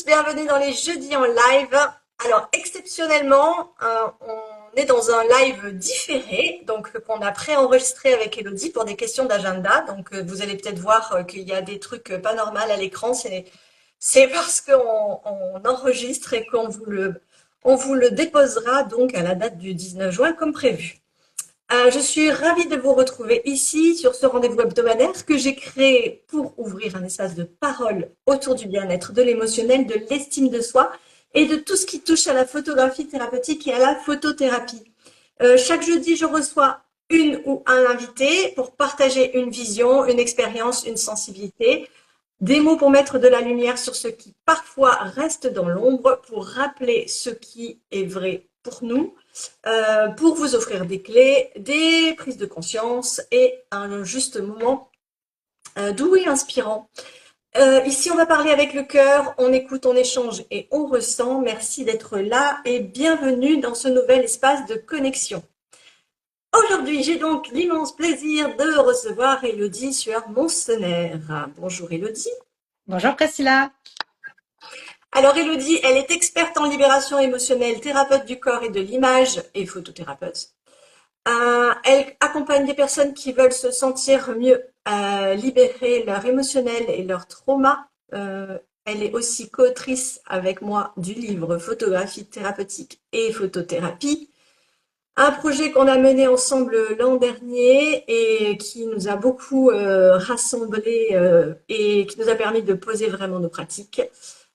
bienvenue dans les jeudis en live. Alors exceptionnellement, on est dans un live différé, donc qu'on a pré-enregistré avec Elodie pour des questions d'agenda. Donc vous allez peut-être voir qu'il y a des trucs pas normaux à l'écran. C'est parce qu'on enregistre et on vous le déposera donc à la date du 19 juin comme prévu. Je suis ravie de vous retrouver ici sur ce rendez-vous hebdomadaire que j'ai créé pour ouvrir un espace de parole autour du bien-être, de l'émotionnel, de l'estime de soi et de tout ce qui touche à la photographie thérapeutique et à la photothérapie. Chaque jeudi, je reçois une ou un invité pour partager une vision, une expérience, une sensibilité, des mots pour mettre de la lumière sur ce qui parfois reste dans l'ombre, pour rappeler ce qui est vrai pour nous, pour vous offrir des clés, des prises de conscience et un juste moment doux et inspirant. Ici, on va parler avec le cœur, on écoute, on échange et on ressent. Merci d'être là et bienvenue dans ce nouvel espace de connexion. Aujourd'hui, j'ai donc l'immense plaisir de recevoir Elodie Sueur-Monsener. Bonjour Elodie. Bonjour Priscilla. Alors Elodie, elle est experte en libération émotionnelle, thérapeute du corps et de l'image et photothérapeute. Elle accompagne des personnes qui veulent se sentir mieux, libérer leur émotionnel et leur trauma. Elle est aussi co-autrice avec moi du livre Photographie thérapeutique et photothérapie, un projet qu'on a mené ensemble l'an dernier et qui nous a beaucoup rassemblés et qui nous a permis de poser vraiment nos pratiques.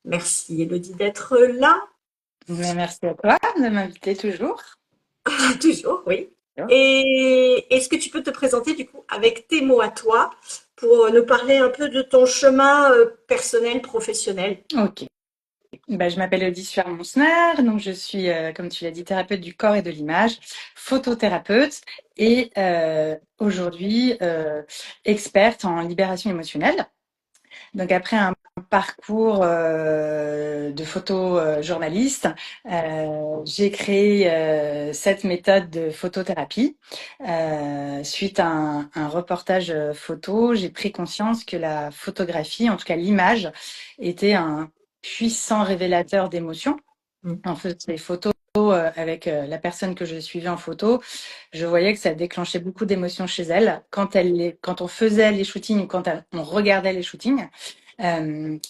Merci Elodie d'être là. Mais merci à toi de m'inviter toujours. Toujours, oui. Et est-ce que tu peux te présenter du coup avec tes mots à toi pour nous parler un peu de ton chemin personnel, professionnel? Ok. Je m'appelle Elodie Sueur-Monsner, donc je suis, comme tu l'as dit, thérapeute du corps et de l'image, photothérapeute et aujourd'hui experte en libération émotionnelle. Donc après un parcours de photojournaliste, j'ai créé cette méthode de photothérapie. Suite à un reportage photo, j'ai pris conscience que la photographie, en tout cas l'image, était un puissant révélateur d'émotions. En faisant des photos avec la personne que je suivais en photo, je voyais que ça déclenchait beaucoup d'émotions chez elle quand on faisait les shootings ou quand on regardait les shootings.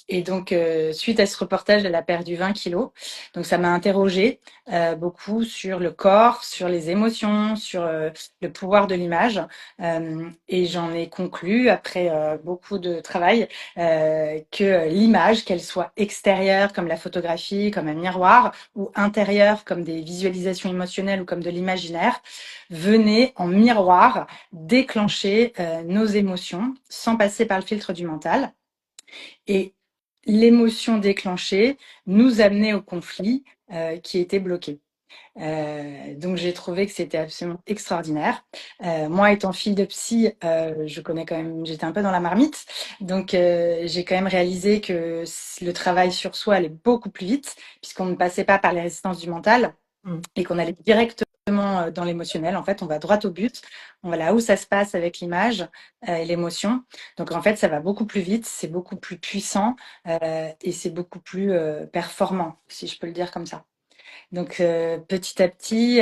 Et donc, suite à ce reportage, elle a perdu 20 kilos. Donc, ça m'a interrogée beaucoup sur le corps, sur les émotions, sur le pouvoir de l'image. Et j'en ai conclu, après beaucoup de travail, que l'image, qu'elle soit extérieure comme la photographie, comme un miroir, ou intérieure comme des visualisations émotionnelles ou comme de l'imaginaire, venait en miroir déclencher nos émotions sans passer par le filtre du mental. Et l'émotion déclenchée nous amenait au conflit qui était bloqué. Donc j'ai trouvé que c'était absolument extraordinaire. Moi, étant fille de psy, je connais quand même, j'étais un peu dans la marmite, donc j'ai quand même réalisé que le travail sur soi allait beaucoup plus vite puisqu'on ne passait pas par les résistances du mental et qu'on allait directement dans l'émotionnel. En fait, on va droit au but. On va là où ça se passe avec l'image et l'émotion. Donc, en fait, ça va beaucoup plus vite, c'est beaucoup plus puissant et c'est beaucoup plus performant, si je peux le dire comme ça. Donc, petit à petit,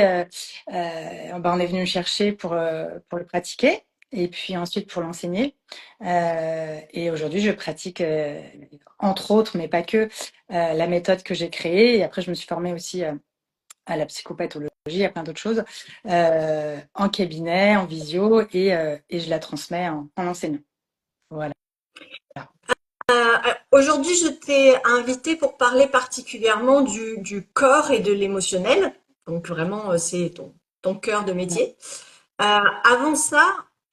on est venu me chercher pour le pratiquer et puis ensuite pour l'enseigner. Et aujourd'hui, je pratique, entre autres, mais pas que, la méthode que j'ai créée. Et après, je me suis formée aussi à la psychopathologie, à plein d'autres choses, en cabinet, en visio, et je la transmets en enseignant. Voilà. Aujourd'hui, je t'ai invité pour parler particulièrement du corps et de l'émotionnel. Donc vraiment, c'est ton cœur de métier. Avant ça,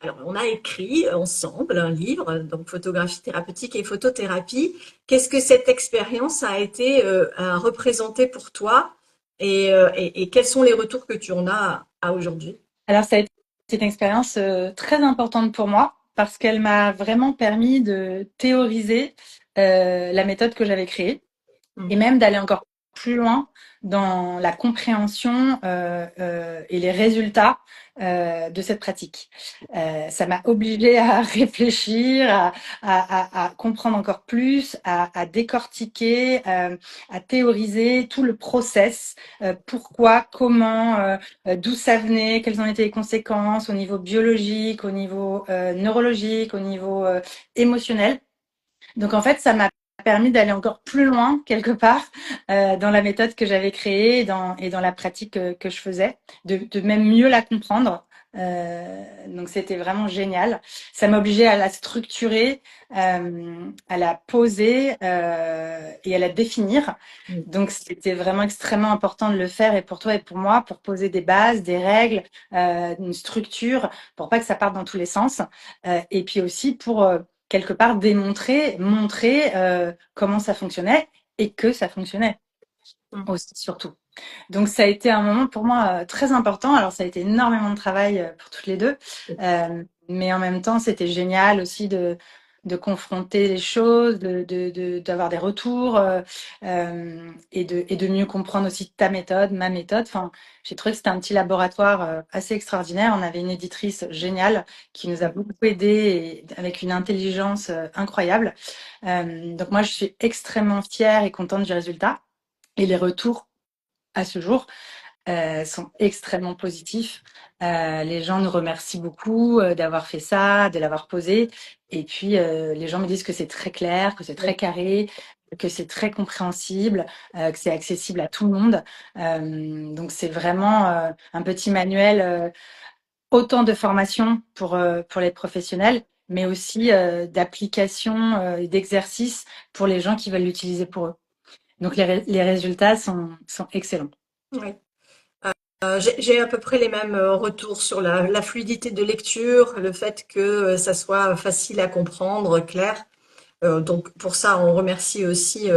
alors on a écrit ensemble un livre, donc photographie thérapeutique et photothérapie. Qu'est-ce que cette expérience a été représentée pour toi et quels sont les retours que tu en as à aujourd'hui? Alors, ça a été une expérience très importante pour moi parce qu'elle m'a vraiment permis de théoriser la méthode que j'avais créée et Mhm. même d'aller encore plus loin dans la compréhension et les résultats de cette pratique. Ça m'a obligée à réfléchir, à comprendre encore plus, à décortiquer, à théoriser tout le process, pourquoi, comment, d'où ça venait, quelles en étaient les conséquences au niveau biologique, au niveau neurologique, au niveau émotionnel. Donc en fait, ça m'a permis d'aller encore plus loin quelque part dans la méthode que j'avais créée et dans la pratique que je faisais, de même mieux la comprendre. Donc c'était vraiment génial. Ça m'obligeait à la structurer, à la poser et à la définir. Donc c'était vraiment extrêmement important de le faire et pour toi et pour moi, pour poser des bases, des règles, une structure, pour pas que ça parte dans tous les sens. Et puis aussi pour quelque part montrer comment ça fonctionnait et que ça fonctionnait Mm. aussi surtout. Donc ça a été un moment pour moi très important. Alors ça a été énormément de travail pour toutes les deux, mais en même temps c'était génial aussi de confronter les choses, d'avoir des retours et de mieux comprendre aussi ta méthode, ma méthode. Enfin, j'ai trouvé que c'était un petit laboratoire assez extraordinaire. On avait une éditrice géniale qui nous a beaucoup aidé avec une intelligence incroyable. Donc moi je suis extrêmement fière et contente du résultat et les retours à ce jour sont extrêmement positifs. Les gens nous remercient beaucoup d'avoir fait ça, de l'avoir posé. Et puis, les gens me disent que c'est très clair, que c'est très carré, que c'est très compréhensible, que c'est accessible à tout le monde. Donc, c'est vraiment un petit manuel, autant de formation pour les professionnels, mais aussi d'application et d'exercices pour les gens qui veulent l'utiliser pour eux. Donc, les résultats sont excellents. Ouais. J'ai à peu près les mêmes retours sur la fluidité de lecture, le fait que ça soit facile à comprendre, clair. Donc pour ça, on remercie aussi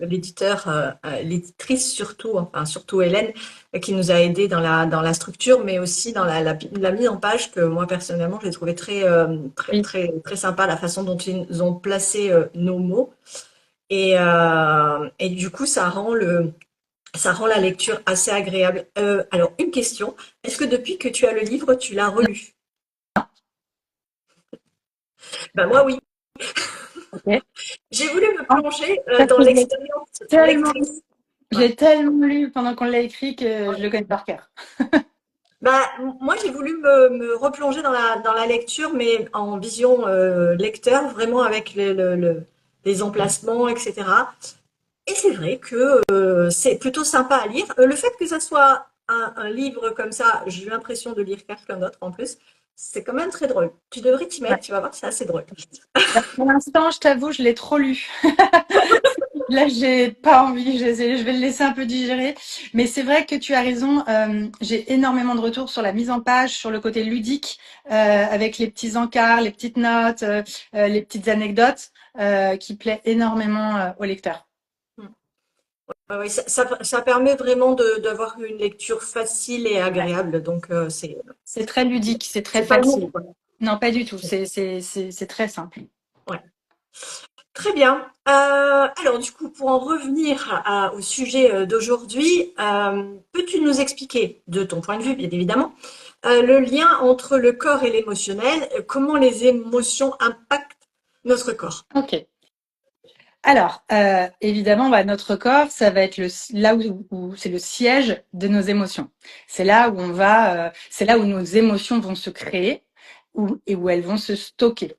l'éditeur, l'éditrice surtout, enfin surtout Hélène, qui nous a aidés dans la structure, mais aussi dans la mise en page que moi personnellement j'ai trouvé Oui. très sympa la façon dont ils ont placé nos mots et du coup ça rend la lecture assez agréable. Alors une question, est-ce que depuis que tu as le livre, tu l'as relu? Ben moi oui, Ok. j'ai voulu me Ah, plonger parce dans que l'expérience tellement, lectrice. je Ouais. l'ai tellement lu pendant qu'on l'a écrit que je le connais par cœur. Bah, moi, j'ai voulu me replonger dans la lecture, mais en vision lecteur, vraiment avec les emplacements, etc. Et c'est vrai que c'est plutôt sympa à lire. Le fait que ça soit un livre comme ça, j'ai eu l'impression de lire quelqu'un d'autre en plus, c'est quand même très drôle. Tu devrais t'y Ouais. mettre, tu vas voir, c'est assez drôle. Bah, pour l'instant, je t'avoue, je l'ai trop lu. Là, j'ai pas envie, je vais le laisser un peu digérer. Mais c'est vrai que tu as raison, j'ai énormément de retours sur la mise en page, sur le côté ludique, avec les petits encarts, les petites notes, les petites anecdotes, qui plaît énormément aux lecteurs. Ouais, ouais, ça permet vraiment d'avoir une lecture facile et Ouais. agréable, donc C'est très ludique, c'est très c'est pas facile. lourd, quoi. Non, pas du tout, c'est très simple. Ouais. Très bien. Alors du coup, pour en revenir au sujet d'aujourd'hui, peux-tu nous expliquer, de ton point de vue, bien évidemment, le lien entre le corps et l'émotionnel, comment les émotions impactent notre corps? Ok. Alors, évidemment, bah, notre corps, ça va être là où c'est le siège de nos émotions. C'est là où c'est là où nos émotions vont se créer et où elles vont se stocker.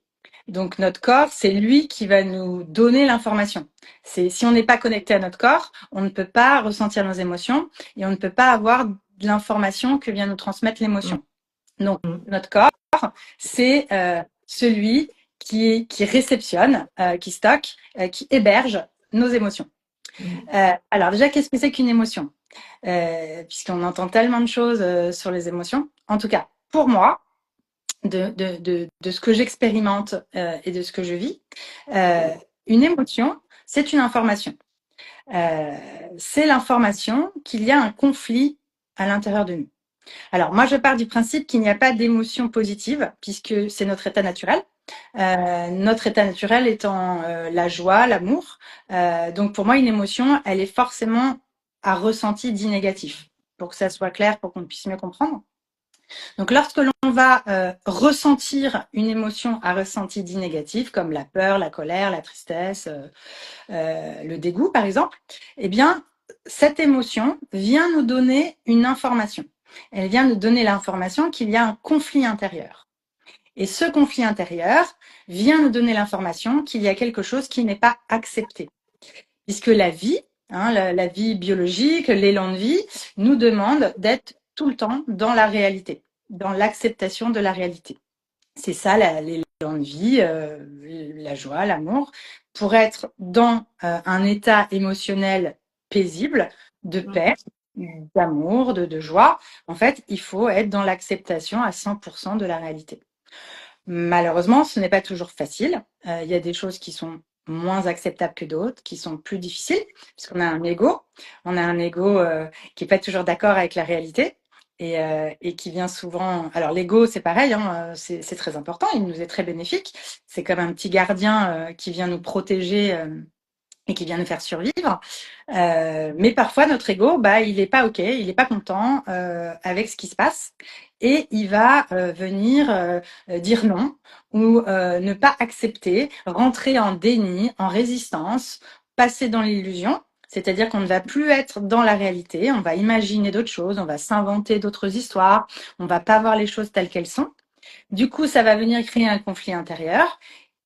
Donc, notre corps, c'est lui qui va nous donner l'information. Si on n'est pas connecté à notre corps, on ne peut pas ressentir nos émotions et on ne peut pas avoir de l'information que vient nous transmettre l'émotion. Donc, Mhm. notre corps, c'est celui qui réceptionne, qui stocke, qui héberge nos émotions. Mhm. Alors déjà, qu'est-ce que c'est qu'une émotion? Puisqu'on entend tellement de choses sur les émotions. En tout cas, pour moi, de ce que j'expérimente et de ce que je vis, euh, une émotion, c'est une information. Euh, c'est l'information qu'il y a un conflit à l'intérieur de nous. Alors moi, je pars du principe qu'il n'y a pas d'émotion positive, puisque c'est notre état naturel. Notre état naturel étant la joie, l'amour. Donc pour moi, une émotion, elle est forcément à ressenti dit négatif, pour que ça soit clair, pour qu'on puisse mieux comprendre. Donc lorsque l'on va ressentir une émotion à ressenti dit négatif, comme la peur, la colère, la tristesse, le dégoût par exemple, eh bien cette émotion vient nous donner une information. Elle vient nous donner l'information qu'il y a un conflit intérieur. Et ce conflit intérieur vient nous donner l'information qu'il y a quelque chose qui n'est pas accepté. Puisque la vie, la vie biologique, l'élan de vie, nous demande d'être tout le temps dans la réalité, dans l'acceptation de la réalité. C'est ça l'élan de vie, la joie, l'amour, pour être dans un état émotionnel paisible, de paix, d'amour, de joie. En fait, il faut être dans l'acceptation à 100% de la réalité. Malheureusement, ce n'est pas toujours facile. Il y a des choses qui sont moins acceptables que d'autres, qui sont plus difficiles, puisqu'on a un ego. On a un ego qui est pas toujours d'accord avec la réalité et qui vient souvent. Alors l'ego, c'est pareil, c'est très important. Il nous est très bénéfique. C'est comme un petit gardien qui vient nous protéger. Et qui vient nous faire survivre. Mais parfois, notre ego, il est pas OK, il est pas content avec ce qui se passe. Et il va venir dire non ou ne pas accepter, rentrer en déni, en résistance, passer dans l'illusion. C'est-à-dire qu'on ne va plus être dans la réalité, on va imaginer d'autres choses, on va s'inventer d'autres histoires, on va pas voir les choses telles qu'elles sont. Du coup, ça va venir créer un conflit intérieur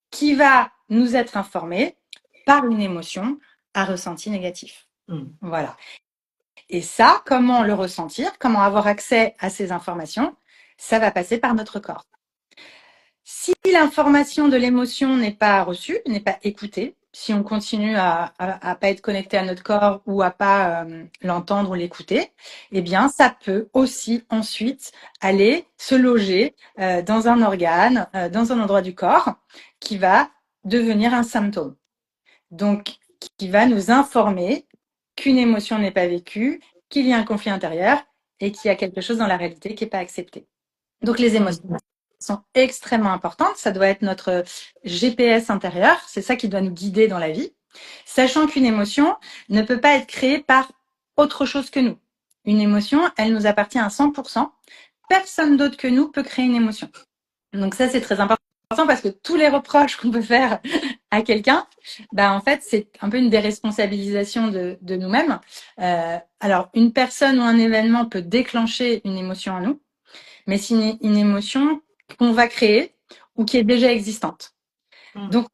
qui va nous être informé par une émotion à ressenti négatif. Voilà. Et ça, comment le ressentir, comment avoir accès à ces informations, ça va passer par notre corps. Si l'information de l'émotion n'est pas reçue, n'est pas écoutée, si on continue à pas être connecté à notre corps ou à pas l'entendre ou l'écouter, eh bien, ça peut aussi ensuite aller se loger dans un organe, dans un endroit du corps qui va devenir un symptôme. Donc, qui va nous informer qu'une émotion n'est pas vécue, qu'il y a un conflit intérieur et qu'il y a quelque chose dans la réalité qui n'est pas accepté. Donc, les émotions sont extrêmement importantes. Ça doit être notre GPS intérieur. C'est ça qui doit nous guider dans la vie. Sachant qu'une émotion ne peut pas être créée par autre chose que nous. Une émotion, elle nous appartient à 100%. Personne d'autre que nous peut créer une émotion. Donc ça, c'est très important parce que tous les reproches qu'on peut faire à quelqu'un, en fait, c'est un peu une déresponsabilisation de nous-mêmes. Alors, une personne ou un événement peut déclencher une émotion en nous, mais c'est une émotion qu'on va créer ou qui est déjà existante. Donc,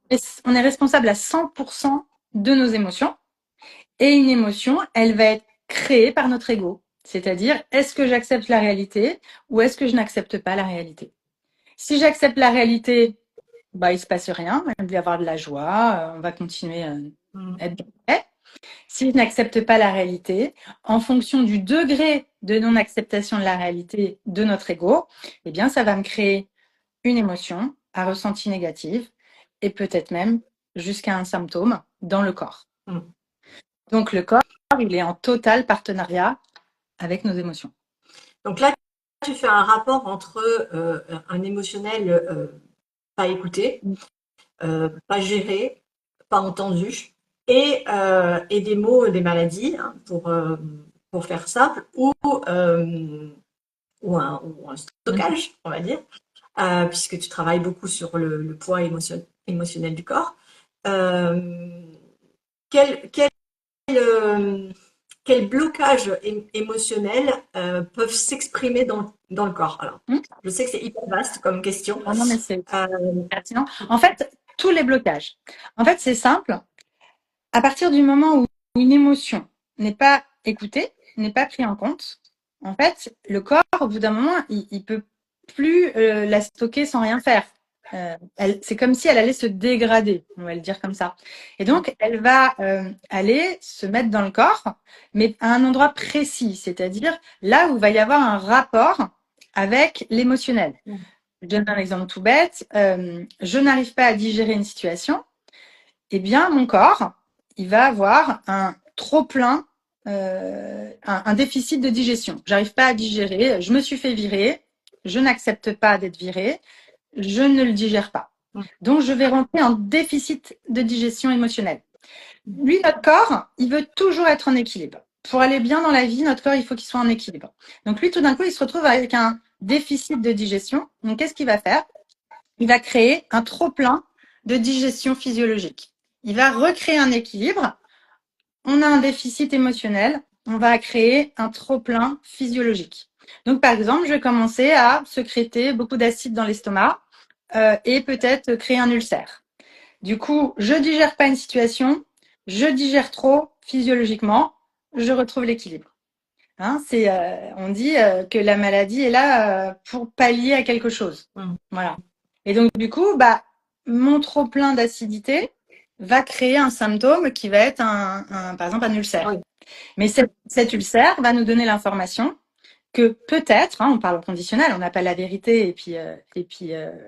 on est responsable à 100% de nos émotions. Et une émotion, elle va être créée par notre ego. C'est-à-dire, est-ce que j'accepte la réalité ou est-ce que je n'accepte pas la réalité? Si j'accepte la réalité, il se passe rien, il va y avoir de la joie, on va continuer à être bien fait. Si je n'accepte pas la réalité, en fonction du degré de non-acceptation de la réalité de notre ego, eh bien, ça va me créer une émotion à ressenti négatif et peut-être même jusqu'à un symptôme dans le corps. Donc, le corps, il est en total partenariat avec nos émotions. Donc là, tu fais un rapport entre un émotionnel pas écouté, pas géré, pas entendu, et des maux, des maladies, pour faire simple, ou un stockage, on va dire, puisque tu travailles beaucoup sur le poids émotionnel du corps. Quels blocages émotionnels peuvent s'exprimer dans le corps? Alors, je sais que c'est hyper vaste comme question. Non, mais c'est pertinent. En fait, tous les blocages. En fait, c'est simple. À partir du moment où une émotion n'est pas écoutée, n'est pas prise en compte, en fait, le corps, au bout d'un moment, il peut plus la stocker sans rien faire. C'est comme si elle allait se dégrader, on va le dire comme ça. Et donc, elle va aller se mettre dans le corps, mais à un endroit précis, c'est-à-dire là où il va y avoir un rapport avec l'émotionnel. Je donne un exemple tout bête. Je n'arrive pas à digérer une situation. Eh bien, mon corps, il va avoir un trop plein, un déficit de digestion. J'arrive pas à digérer. Je me suis fait virer. Je n'accepte pas d'être virée. Je ne le digère pas. Mm. Donc, je vais rentrer en déficit de digestion émotionnelle. Lui, notre corps, il veut toujours être en équilibre. Pour aller bien dans la vie, notre corps, il faut qu'il soit en équilibre. Donc, lui, tout d'un coup, il se retrouve avec un déficit de digestion. Donc, qu'est-ce qu'il va faire? Il va créer un trop-plein de digestion physiologique. Il va recréer un équilibre. On a un déficit émotionnel. On va créer un trop-plein physiologique. Donc, par exemple, je vais commencer à sécréter beaucoup d'acide dans l'estomac et peut-être créer un ulcère. Du coup, je digère pas une situation, je digère trop physiologiquement, je retrouve l'équilibre. Hein, on dit que la maladie est là pour pallier à quelque chose. Mm. Voilà. Et donc, du coup, bah, mon trop plein d'acidité va créer un symptôme qui va être par exemple, un ulcère. Oui. Mais cet ulcère va nous donner l'information que peut-être, hein, on parle au conditionnel, on n'a pas la vérité et puis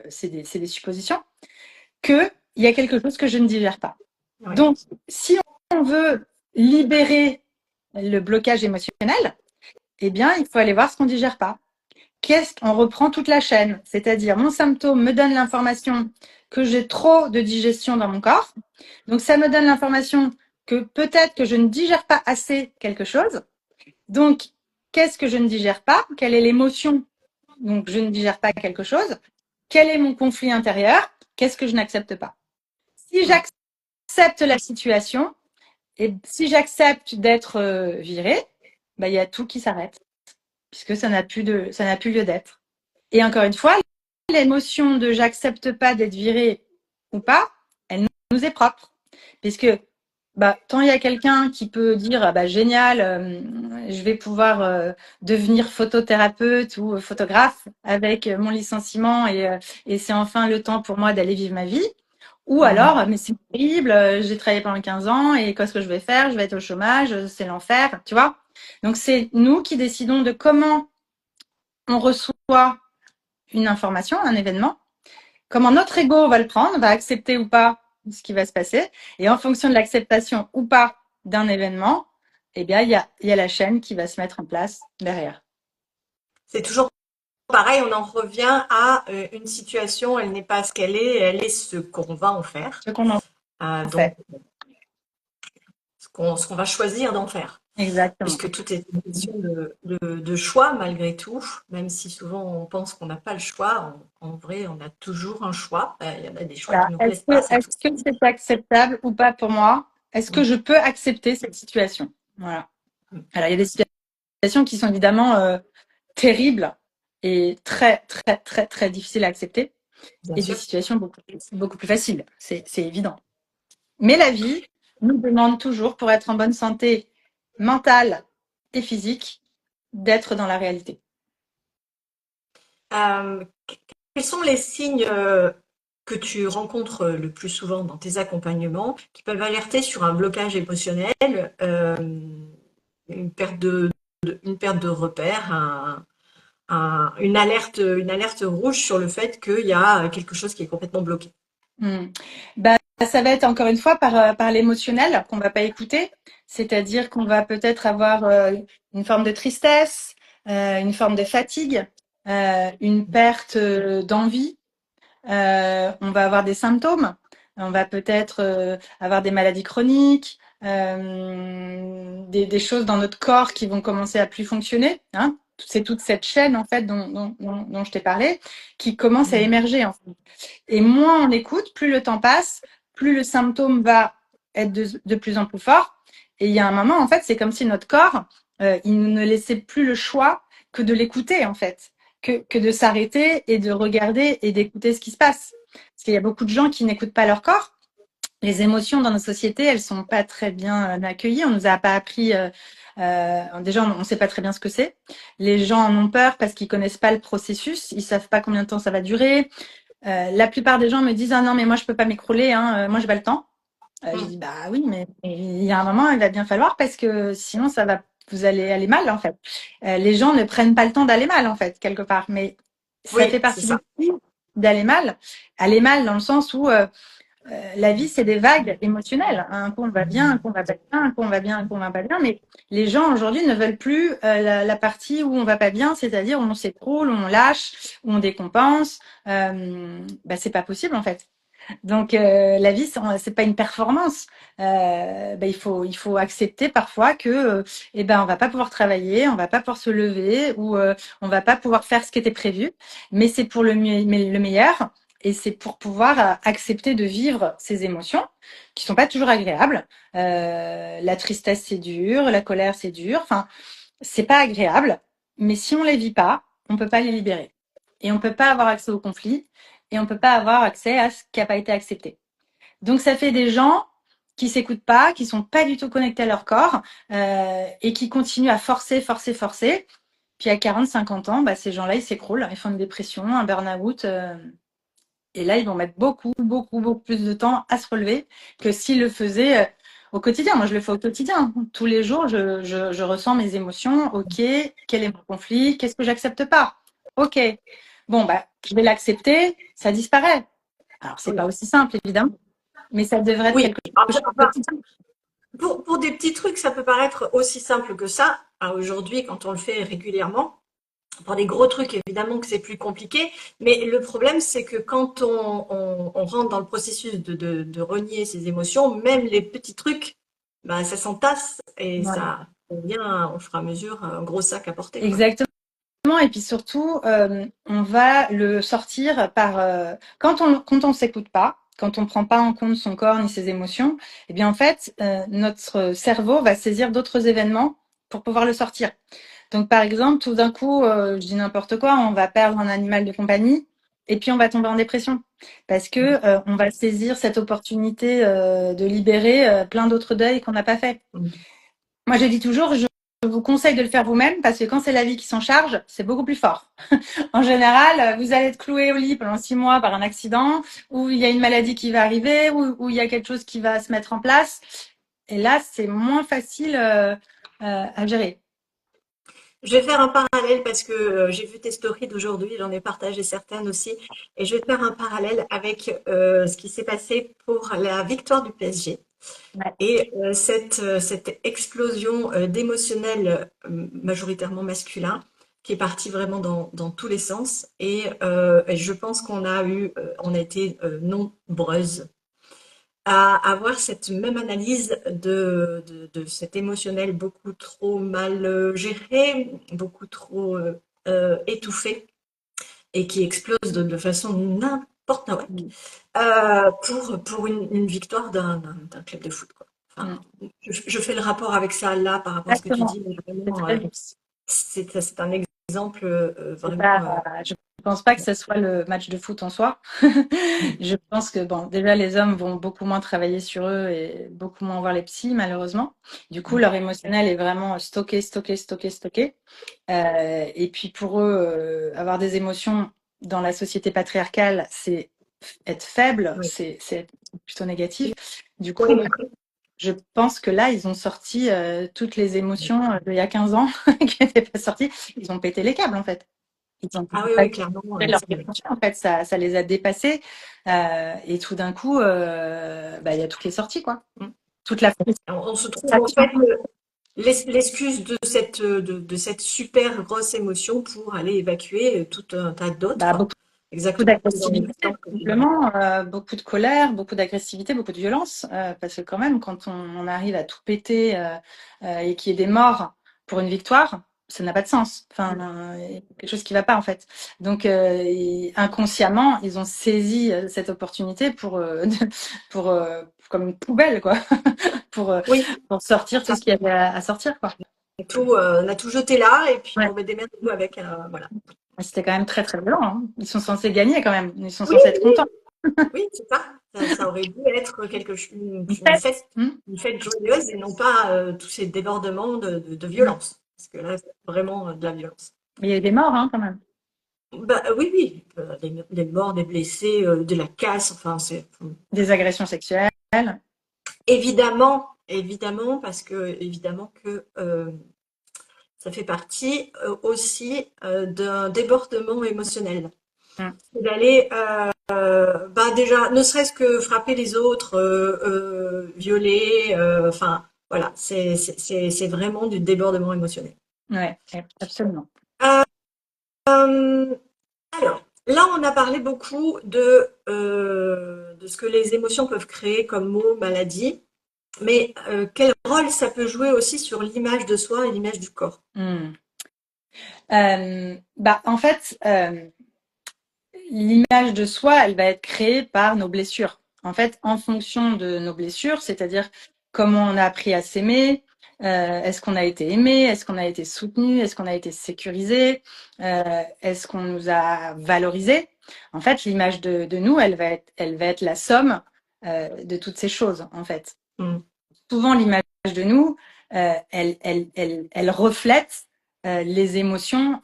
c'est des suppositions, qu'il y a quelque chose que je ne digère pas. Oui. Donc, si on veut libérer le blocage émotionnel, eh bien, il faut aller voir ce qu'on digère pas. Qu'est-ce qu'on reprend toute la chaîne? C'est-à-dire, mon symptôme me donne l'information que j'ai trop de digestion dans mon corps. Donc, ça me donne l'information que peut-être que je ne digère pas assez quelque chose. Donc, qu'est-ce que je ne digère pas? Quelle est l'émotion? Donc, je ne digère pas quelque chose. Quel est mon conflit intérieur? Qu'est-ce que je n'accepte pas? Si Mm. j'accepte la situation et si j'accepte d'être virée, bah, il y a tout qui s'arrête puisque ça n'a plus lieu d'être. Et encore une fois, l'émotion de j'accepte pas d'être virée ou pas, elle nous est propre. Puisque bah, tant il y a quelqu'un qui peut dire ah bah, génial, je vais pouvoir devenir photothérapeute ou photographe avec mon licenciement et c'est enfin le temps pour moi d'aller vivre ma vie. Ou Mhm. alors, mais c'est horrible, j'ai travaillé pendant 15 ans et qu'est-ce que je vais faire? Je vais être au chômage, c'est l'enfer, tu vois? Donc c'est nous qui décidons de comment on reçoit une information, un événement, comment notre ego va le prendre, va accepter ou pas ce qui va se passer. Et en fonction de l'acceptation ou pas d'un événement, eh bien, il y a la chaîne qui va se mettre en place derrière. C'est toujours pareil, on en revient à une situation, elle n'est pas ce qu'elle est, elle est ce qu'on va en faire. Ce qu'on en Donc, fait. ce qu'on va choisir d'en faire. Exactement. Puisque tout est une question de choix malgré tout, même si souvent on pense qu'on n'a pas le choix, en vrai on a toujours un choix. Il y en a des choix qui Voilà. nous plaisent pas, c'est tout. Est-ce que c'est acceptable ou pas pour moi? Est-ce que Mm. je peux accepter cette situation? Voilà. Alors, il y a des situations qui sont évidemment terribles et très, très, très, très difficiles à accepter. Bien Et des sûr. situations beaucoup plus faciles. C'est évident. Mais la vie nous demande toujours, pour être en bonne santé mentale et physique, d'être dans la réalité. Euh, Quels sont les signes que tu rencontres le plus souvent dans tes accompagnements qui peuvent alerter sur un blocage émotionnel, une perte une perte de repère, une alerte rouge sur le fait qu'il y a quelque chose qui est complètement bloqué. Hmm. Bah, ça va être encore une fois par l'émotionnel qu'on va pas écouter, c'est-à-dire qu'on va peut-être avoir une forme de tristesse, une forme de fatigue, une perte d'envie. On va avoir des symptômes. On va peut-être avoir des maladies chroniques, des choses dans notre corps qui vont commencer à plus fonctionner. Hein. C'est toute cette chaîne en fait dont je t'ai parlé qui commence à Mm. émerger. En fait. Et moins on écoute, plus le temps passe, plus le symptôme va être de plus en plus fort. Et il y a un moment, en fait, c'est comme si notre corps, il ne laissait plus le choix que de l'écouter, en fait, que de s'arrêter et de regarder et d'écouter ce qui se passe. Parce qu'il y a beaucoup de gens qui n'écoutent pas leur corps. Les émotions dans nos sociétés, elles sont pas très bien accueillies. On nous a pas appris. Déjà, on ne sait pas très bien ce que c'est. Les gens en ont peur parce qu'ils connaissent pas le processus. Ils savent pas combien de temps ça va durer. La plupart des gens me disent ah non mais moi je peux pas m'écrouler, hein, moi j'ai pas le temps. Je Mm. dis bah oui mais il y a un moment il va bien falloir parce que sinon ça va vous allez aller mal en fait. Les gens ne prennent pas le temps d'aller mal en fait quelque part, mais ça fait Oui, c'est partie du ça. prix d'aller mal. Aller mal dans le sens où la vie, c'est des vagues émotionnelles. Un coup, on va bien, un coup, on va pas bien, un coup, on va bien, un coup, on va pas bien. Mais les gens aujourd'hui ne veulent plus la partie où on va pas bien, c'est-à-dire où on s'écroule, où on lâche, où on décompense. C'est pas possible en fait. Donc la vie, c'est pas une performance. Il faut accepter parfois que on va pas pouvoir travailler, on va pas pouvoir se lever ou on va pas pouvoir faire ce qui était prévu. Mais c'est pour le meilleur et c'est pour pouvoir accepter de vivre ces émotions qui sont pas toujours agréables. La tristesse c'est dur, la colère c'est dur. Enfin, c'est pas agréable. Mais si on les vit pas, on peut pas les libérer et on peut pas avoir accès au conflit et on peut pas avoir accès à ce qui a pas été accepté. Donc ça fait des gens qui s'écoutent pas, qui sont pas du tout connectés à leur corps et qui continuent à forcer, forcer, forcer. Puis à 40, 50 ans, ces gens-là, ils s'écroulent, ils font une dépression, un burn-out. Et là, ils vont mettre beaucoup, beaucoup, beaucoup plus de temps à se relever que s'ils le faisaient au quotidien. Moi, je le fais au quotidien. Tous les jours, je ressens mes émotions. OK, quel est mon conflit? Qu'est-ce que j'accepte pas? OK. Bon, je vais l'accepter, ça disparaît. Alors, c'est Oui. pas aussi simple, évidemment, mais ça devrait être Oui. quelque chose Après, de quotidien. pour des petits trucs, ça peut paraître aussi simple que ça, aujourd'hui, quand on le fait régulièrement. Pour des gros trucs, évidemment que c'est plus compliqué, mais le problème, c'est que quand on rentre dans le processus de renier ses émotions, même les petits trucs, ça s'entasse et Voilà. ça devient au fur et à mesure un gros sac à porter, quoi. Exactement. Et puis surtout, on va le sortir par quand on s'écoute pas, quand on prend pas en compte son corps ni ses émotions, eh bien en fait, notre cerveau va saisir d'autres événements pour pouvoir le sortir. Donc par exemple, tout d'un coup, je dis n'importe quoi, on va perdre un animal de compagnie et puis on va tomber en dépression parce que on va saisir cette opportunité de libérer plein d'autres deuils qu'on n'a pas fait. Moi, je dis toujours, je vous conseille de le faire vous-même parce que quand c'est la vie qui s'en charge, c'est beaucoup plus fort. En général, vous allez être cloué au lit pendant 6 mois par un accident, ou il y a une maladie qui va arriver, ou il y a quelque chose qui va se mettre en place. Et là, c'est moins facile à gérer. Je vais faire un parallèle parce que j'ai vu tes stories d'aujourd'hui, j'en ai partagé certaines aussi, et je vais faire un parallèle avec ce qui s'est passé pour la victoire du PSG. Ouais. Et cette explosion d'émotionnel majoritairement masculin qui est partie vraiment dans tous les sens. Et je pense on a été nombreuses à avoir cette même analyse de cet émotionnel beaucoup trop mal géré, beaucoup trop étouffé et qui explose de façon n'importe quoi Mm. pour une victoire d'un club de foot, quoi. Enfin, Mm. je fais le rapport avec ça là par rapport à ce que tu Exactement. dis, mais C'est vraiment, très juste. c'est un exemple C'est vraiment. pas, je pense pas que ce soit le match de foot en soi. Je pense que bon, déjà les hommes vont beaucoup moins travailler sur eux et beaucoup moins voir les psys malheureusement. Du coup, leur émotionnel est vraiment stocké, stocké, stocké, stocké. Et puis pour eux, avoir des émotions dans la société patriarcale, c'est être faible, Oui, c'est être plutôt négatif. Du pour les coup, montrer. je pense que là, ils ont sorti toutes les émotions d'il y a 15 ans qui n'étaient pas sorties. Ils ont pété les câbles en fait. Ils ont Ah oui, pas oui, géré clairement. leurs émotions, en fait, ça les a dépassés. Et tout d'un coup, il y a tout qui est sorti, quoi. Toute la On se trouve en frustration. fait l'excuse de cette super grosse émotion pour aller évacuer tout un tas d'autres, Beaucoup exactement comme dans d'agressivité, l'exemple tout que tu donnes. simplement, beaucoup de colère, beaucoup d'agressivité, beaucoup de violence, parce que quand même, quand on arrive à tout péter et qu'il y ait des morts pour une victoire, ça n'a pas de sens. Enfin, il y a quelque chose qui ne va pas en fait. Donc, inconsciemment, ils ont saisi cette opportunité pour comme une poubelle, quoi, pour, euh, Oui, pour sortir tout ça. ce qu'il y avait à sortir, quoi. On a tout jeté là et puis Ouais. bon, ben, démerdez-vous avec. Voilà. C'était quand même très très violent, hein. Ils sont censés gagner quand même. Ils sont Oui, censés être contents. oui, c'est ça. Ça aurait dû être Une fête. une fête joyeuse et non pas tous ces débordements de violence. Parce que là, c'est vraiment de la violence. Mais il y a eu des morts, hein, quand même. Oui, oui, des morts, des blessés, de la casse, enfin, c'est Des agressions sexuelles. évidemment, évidemment, parce que évidemment que ça fait partie aussi d'un débordement émotionnel. Mm. C'est d'aller Bah déjà, ne serait-ce que frapper les autres, violer, enfin voilà, c'est vraiment du débordement émotionnel. Ouais, absolument. Euh, alors, là, on a parlé beaucoup de ce que les émotions peuvent créer comme mots, maladies, mais quel rôle ça peut jouer aussi sur l'image de soi et l'image du corps? Hmm. Bah, en fait, l'image de soi, elle va être créée par nos blessures. En fait, en fonction de nos blessures, c'est-à-dire comment on a appris à s'aimer, est-ce qu'on a été aimé, est-ce qu'on a été soutenu, est-ce qu'on a été sécurisé, est-ce qu'on nous a valorisé. En fait, l'image de nous, elle va être la somme de toutes ces choses, en fait. Hmm. Souvent, l'image de nous, elle reflète les émotions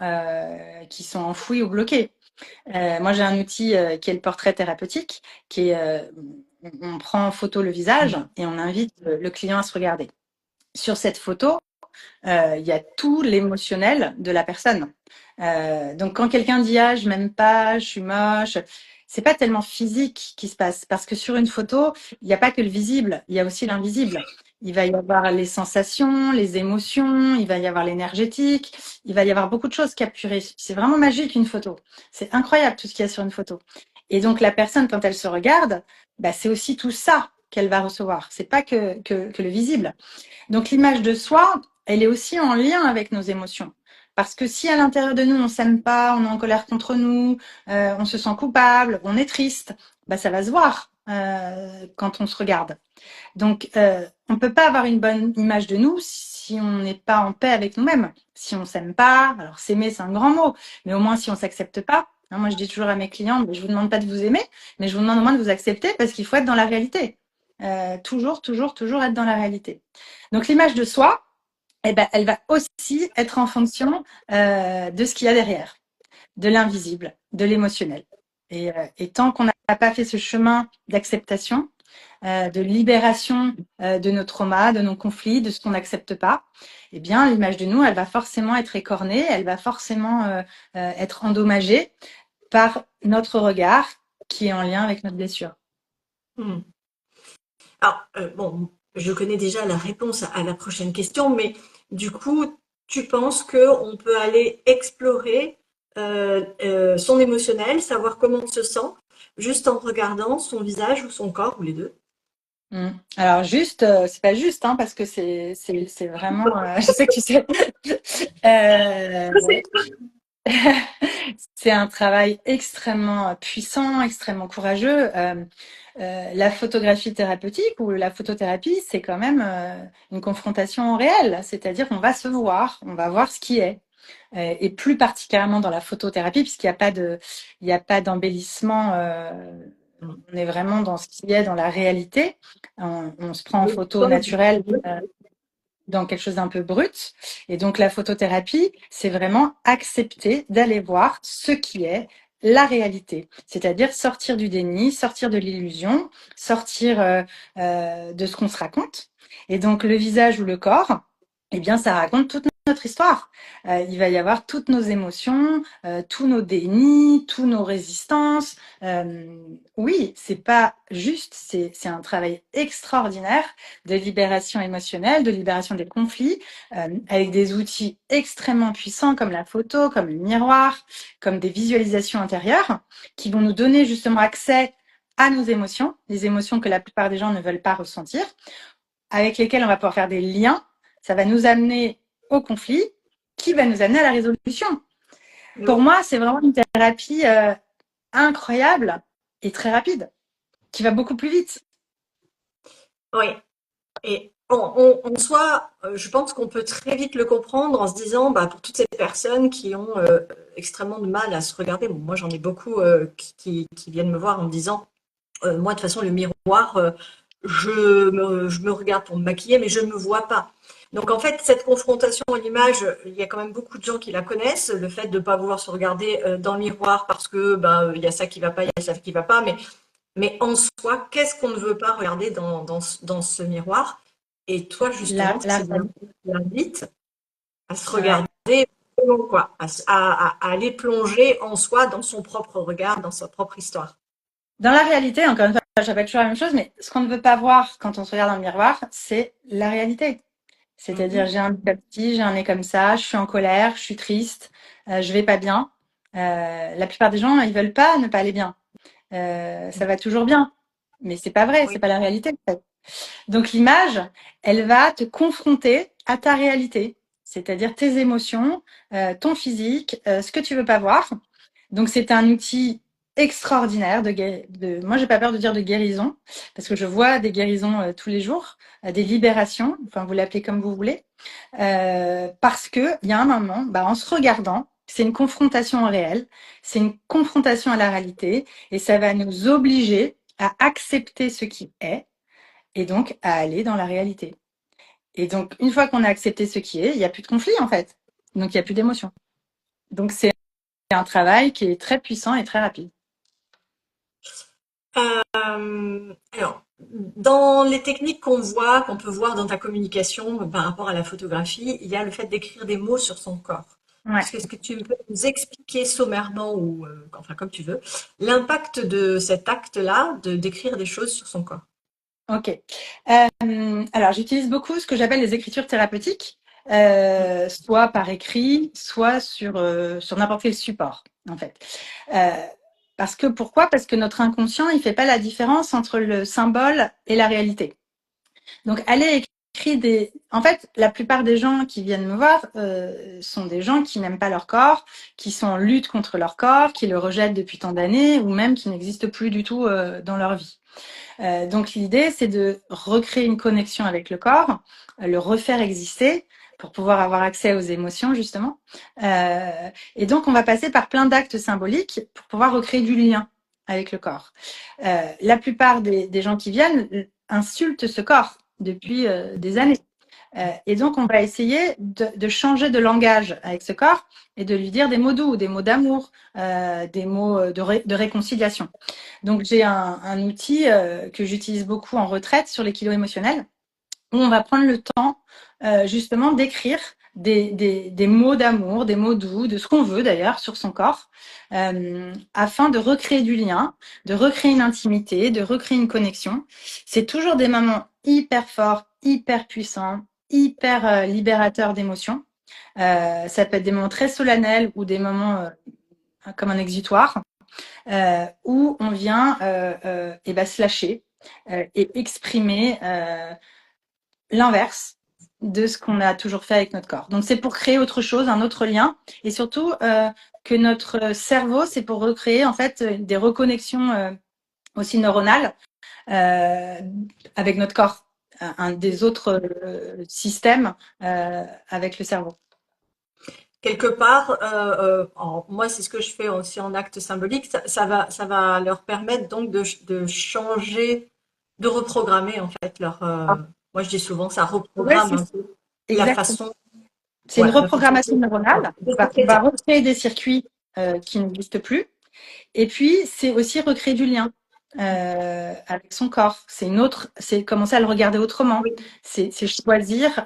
qui sont enfouies ou bloquées. Moi, j'ai un outil qui est le portrait thérapeutique, qui est, on prend en photo le visage et on invite le client à se regarder. Sur cette photo, il y a tout l'émotionnel de la personne. Donc, quand quelqu'un dit ah, je m'aime pas, je suis moche, c'est pas tellement physique qui se passe, parce que sur une photo, il n'y a pas que le visible, il y a aussi l'invisible. Il va y avoir les sensations, les émotions, il va y avoir l'énergétique, il va y avoir beaucoup de choses capturées. C'est vraiment magique une photo. C'est incroyable tout ce qu'il y a sur une photo. Et donc la personne, quand elle se regarde, bah, c'est aussi tout ça qu'elle va recevoir. C'est pas que le visible. Donc l'image de soi, elle est aussi en lien avec nos émotions. Parce que si à l'intérieur de nous, on s'aime pas, on est en colère contre nous, on se sent coupable, on est triste, bah ça va se voir quand on se regarde. Donc on peut pas avoir une bonne image de nous si on n'est pas en paix avec nous-mêmes. Si on s'aime pas, alors s'aimer c'est un grand mot, mais au moins si on s'accepte pas. Hein, moi je dis toujours à mes clients, je vous demande pas de vous aimer, mais je vous demande au moins de vous accepter parce qu'il faut être dans la réalité. Toujours, toujours, toujours être dans la réalité. Donc l'image de soi, eh ben, elle va aussi être en fonction de ce qu'il y a derrière, de l'invisible, de l'émotionnel. Et tant qu'on n'a pas fait ce chemin d'acceptation, de libération de nos traumas, de nos conflits, de ce qu'on n'accepte pas, eh bien l'image de nous, elle va forcément être écornée, elle va forcément être endommagée par notre regard qui est en lien avec notre blessure. Hmm. Alors, bon, je connais déjà la réponse à la prochaine question, mais du coup, tu penses qu'on peut aller explorer son émotionnel, savoir comment on se sent, juste en regardant son visage ou son corps, ou les deux? Mm. Alors juste, c'est pas juste, hein, parce que c'est vraiment. Je sais que tu sais. Euh, c'est un travail extrêmement puissant, extrêmement courageux. La photographie thérapeutique ou la photothérapie, c'est quand même une confrontation réelle, c'est-à-dire qu'on va se voir, on va voir ce qui est. Et plus particulièrement dans la photothérapie, puisqu'il n'y a pas de, il n'y a pas d'embellissement. On est vraiment dans ce qui est dans la réalité. On se prend en photo naturelle dans quelque chose d'un peu brut. Et donc la photothérapie, c'est vraiment accepter d'aller voir ce qui est la réalité, c'est-à-dire sortir du déni, sortir de l'illusion, sortir de ce qu'on se raconte. Et donc le visage ou le corps, eh bien ça raconte toute notre histoire. Il va y avoir toutes nos émotions, tous nos dénis, tous nos résistances. Oui, c'est pas juste, c'est un travail extraordinaire de libération émotionnelle, de libération des conflits, avec des outils extrêmement puissants comme la photo, comme le miroir, comme des visualisations intérieures, qui vont nous donner justement accès à nos émotions, les émotions que la plupart des gens ne veulent pas ressentir, avec lesquelles on va pouvoir faire des liens. Ça va nous amener au conflit, qui va nous amener à la résolution. Pour moi, c'est vraiment une thérapie incroyable et très rapide, qui va beaucoup plus vite. Oui. Et en soi, je pense qu'on peut très vite le comprendre en se disant, bah, pour toutes ces personnes qui ont extrêmement de mal à se regarder, bon, moi j'en ai beaucoup qui viennent me voir en me disant, moi de toute façon le miroir, je me regarde pour me maquiller, mais je ne me vois pas. Donc en fait, cette confrontation à l'image, il y a quand même beaucoup de gens qui la connaissent, le fait de ne pas vouloir se regarder dans le miroir parce que bah, il y a ça qui va pas, il y a ça qui va pas, mais en soi, qu'est-ce qu'on ne veut pas regarder dans ce miroir? Et toi, justement, La c'est réalité. l'invite à se Ouais. regarder, quoi, à aller plonger en soi, dans son propre regard, dans sa propre histoire. Dans la réalité, encore une fois, je répète toujours la même chose, mais ce qu'on ne veut pas voir quand on se regarde dans le miroir, c'est la réalité. C'est-à-dire, Mhm. j'ai un nez comme ci, j'ai un nez comme ça, je suis en colère, je suis triste, je vais pas bien. La plupart des gens, ils veulent pas ne pas aller bien. Ça va toujours bien, mais c'est pas vrai, c'est Oui. pas la réalité, en fait. Donc l'image, elle va te confronter à ta réalité, c'est-à-dire tes émotions, ton physique, ce que tu veux pas voir. Donc c'est un outil extraordinaire moi j'ai pas peur de dire de guérison parce que je vois des guérisons tous les jours, des libérations, enfin vous l'appelez comme vous voulez, parce que il y a un moment, bah, en se regardant, c'est une confrontation au réel, c'est une confrontation à la réalité et ça va nous obliger à accepter ce qui est et donc à aller dans la réalité. Et donc, une fois qu'on a accepté ce qui est, il n'y a plus de conflit en fait. Donc, il n'y a plus d'émotion. Donc, c'est un travail qui est très puissant et très rapide. Alors, dans les techniques qu'on voit, qu'on peut voir dans ta communication par rapport à la photographie, il y a le fait d'écrire des mots sur son corps. Ouais, Est-ce que tu peux nous expliquer sommairement ou enfin comme tu veux, l'impact de cet acte-là de d'écrire des choses sur son corps? ok. Alors, j'utilise beaucoup ce que j'appelle les écritures thérapeutiques, soit par écrit, soit sur n'importe quel support, en fait. Euh, Parce que pourquoi? Parce que notre inconscient, il fait pas la différence entre le symbole et la réalité. Donc, aller écrire des. En fait, la plupart des gens qui viennent me voir sont des gens qui n'aiment pas leur corps, qui sont en lutte contre leur corps, qui le rejettent depuis tant d'années, ou même qui n'existent plus du tout dans leur vie. Donc, l'idée, c'est de recréer une connexion avec le corps, le refaire exister pour pouvoir avoir accès aux émotions, justement. Et donc, on va passer par plein d'actes symboliques pour pouvoir recréer du lien avec le corps. La plupart des gens qui viennent insultent ce corps depuis des années. Et donc, on va essayer de changer de langage avec ce corps et de lui dire des mots doux, des mots d'amour, des mots de réconciliation. Donc, j'ai un outil que j'utilise beaucoup en retraite sur les kilos émotionnels, où on va prendre le temps justement d'écrire des mots d'amour, des mots doux, de ce qu'on veut d'ailleurs sur son corps, afin de recréer du lien, de recréer une intimité, de recréer une connexion. C'est toujours des moments hyper forts, hyper puissants, hyper libérateurs d'émotions. Ça peut être des moments très solennels ou des moments comme un exutoire, où on vient et ben, se lâcher et exprimer l'inverse de ce qu'on a toujours fait avec notre corps. Donc c'est pour créer autre chose, un autre lien, et surtout que notre cerveau, c'est pour recréer en fait des reconnexions aussi neuronales euh, avec notre corps, un des autres systèmes avec le cerveau. Quelque part, moi c'est ce que je fais aussi en acte symbolique, ça va leur permettre donc de changer, de reprogrammer en fait leur. Moi je dis souvent ça Ouais, reprogramme c'est un peu la exact. façon, C'est une voilà, la façon reprogrammation neuronale. On va d'interpréter. recréer des circuits qui n'existent plus. Et puis, c'est aussi recréer du lien avec son corps. C'est une autre, c'est commencer à le regarder autrement. Oui. C'est choisir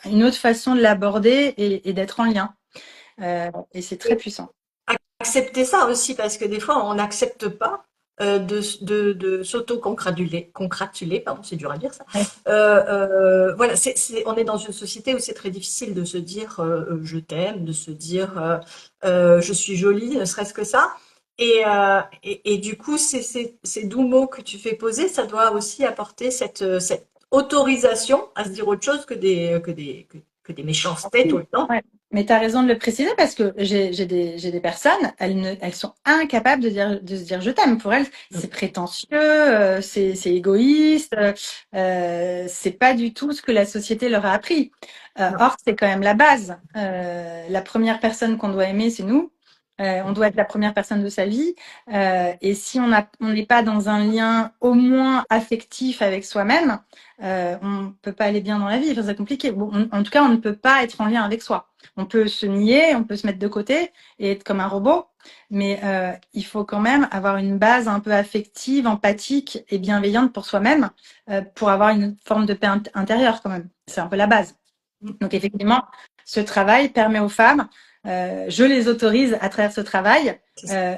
une autre façon de l'aborder et d'être en lien. Et c'est très puissant. Accepter ça aussi, parce que des fois, on n'accepte pas de s'auto-congratuler, pardon, c'est dur à dire ça. Ouais. Voilà, on est dans une société où c'est très difficile de se dire je t'aime, de se dire je suis jolie, ne serait-ce que ça. Et du coup, ces doux mots que tu fais poser, ça doit aussi apporter cette autorisation à se dire autre chose que des méchancetés tout le temps. Ouais. Mais tu as raison de le préciser parce que j'ai des personnes, elles sont incapables de se dire je t'aime. Pour elles, c'est prétentieux, c'est égoïste, c'est pas du tout ce que la société leur a appris. Non. Or, c'est quand même la base. La première personne qu'on doit aimer, c'est nous. On doit être la première personne de sa vie. Et si on n'est pas dans un lien au moins affectif avec soi-même, on peut pas aller bien dans la vie. Enfin, c'est compliqué. Bon, en tout cas, on ne peut pas être en lien avec soi. On peut se nier, on peut se mettre de côté et être comme un robot, mais il faut quand même avoir une base un peu affective, empathique et bienveillante pour soi-même pour avoir une forme de paix intérieure quand même. C'est un peu la base. Donc effectivement, ce travail permet aux femmes, je les autorise à travers ce travail C'est ça. euh,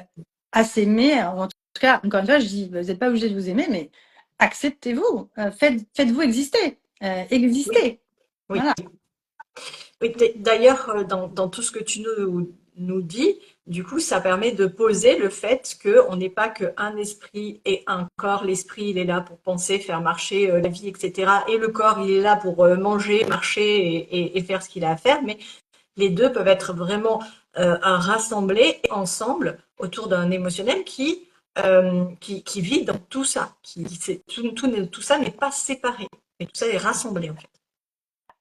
à s'aimer, tout cas, encore une fois, je dis, vous n'êtes pas obligé de vous aimer, mais acceptez-vous, faites-vous exister, Oui, existez. oui. Voilà. Oui, d'ailleurs, dans tout ce que tu nous dis, du coup, ça permet de poser le fait qu'on n'est pas qu'un esprit et un corps. L'esprit, il est là pour penser, faire marcher la vie, etc. Et le corps, il est là pour manger, marcher et faire ce qu'il a à faire. Mais les deux peuvent être vraiment rassemblés ensemble autour d'un émotionnel qui vit dans tout ça. Tout ça n'est pas séparé, mais tout ça est rassemblé en fait.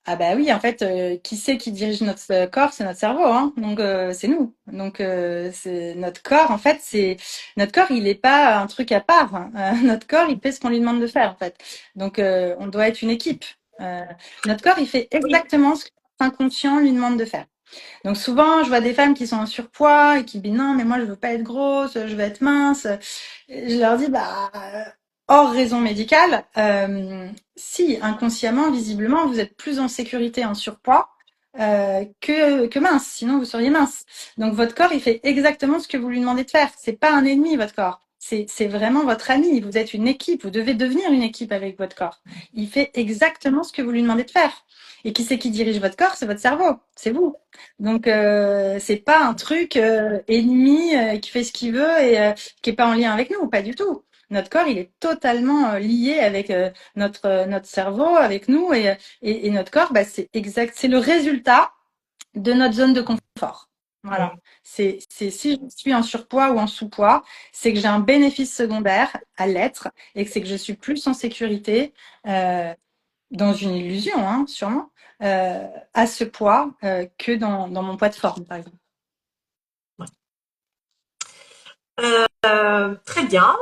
Ah bah oui, en fait, qui c'est qui dirige notre corps? C'est notre cerveau, hein. Donc c'est nous. Donc c'est notre corps. En fait, c'est notre corps. Il est pas un truc à part, hein. Notre corps, il fait ce qu'on lui demande de faire, en fait. Donc on doit être une équipe. Euh, Notre corps, il fait Oui, exactement ce que l'inconscient lui demande de faire. Donc souvent, je vois des femmes qui sont en surpoids et qui disent non, mais moi je veux pas être grosse, je veux être mince. Et je leur dis bah hors raison médicale, si inconsciemment, visiblement, vous êtes plus en sécurité en surpoids que mince, sinon vous seriez mince. Donc votre corps, il fait exactement ce que vous lui demandez de faire. C'est pas un ennemi, votre corps. C'est vraiment votre ami. Vous êtes une équipe. Vous devez devenir une équipe avec votre corps. Il fait exactement ce que vous lui demandez de faire. Et qui c'est qui dirige votre corps? C'est votre cerveau. C'est vous. Donc c'est pas un truc ennemi qui fait ce qu'il veut et qui est pas en lien avec nous, pas du tout. Notre corps, il est totalement lié avec notre cerveau, avec nous et notre corps, bah, c'est exact, c'est le résultat de notre zone de confort. Voilà. mm, C'est si je suis en surpoids ou en sous-poids, c'est que j'ai un bénéfice secondaire à l'être et que c'est que je suis plus en sécurité euh, dans une illusion, hein, sûrement, à ce poids que dans mon poids de forme, par exemple. ouais. Très bien.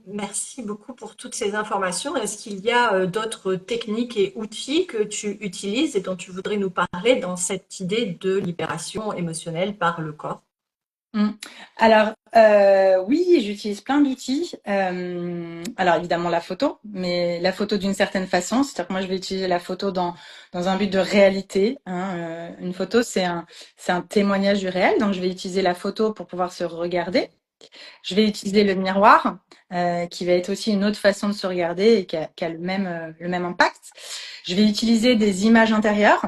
Merci beaucoup pour toutes ces informations. Est-ce qu'il y a d'autres techniques et outils que tu utilises et dont tu voudrais nous parler dans cette idée de libération émotionnelle par le corps? Mm. Alors, oui, j'utilise plein d'outils. Alors, évidemment, la photo, mais la photo d'une certaine façon. C'est-à-dire que moi, je vais utiliser la photo dans un but de réalité, hein. Une photo, c'est un témoignage du réel. Donc, je vais utiliser la photo pour pouvoir se regarder. Je vais utiliser le miroir, qui va être aussi une autre façon de se regarder et qui a le même impact. Je vais utiliser des images intérieures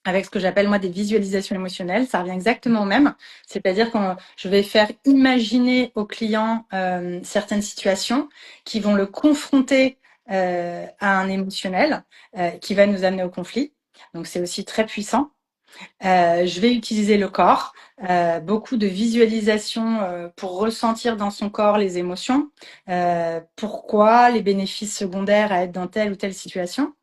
avec ce que j'appelle moi des visualisations émotionnelles. Ça revient exactement au même. C'est-à-dire que je vais faire imaginer au client certaines situations qui vont le confronter à un émotionnel qui va nous amener au conflit. Donc c'est aussi très puissant. Je vais utiliser le corps, beaucoup de visualisation pour ressentir dans son corps les émotions. Pourquoi les bénéfices secondaires à être dans telle ou telle situation.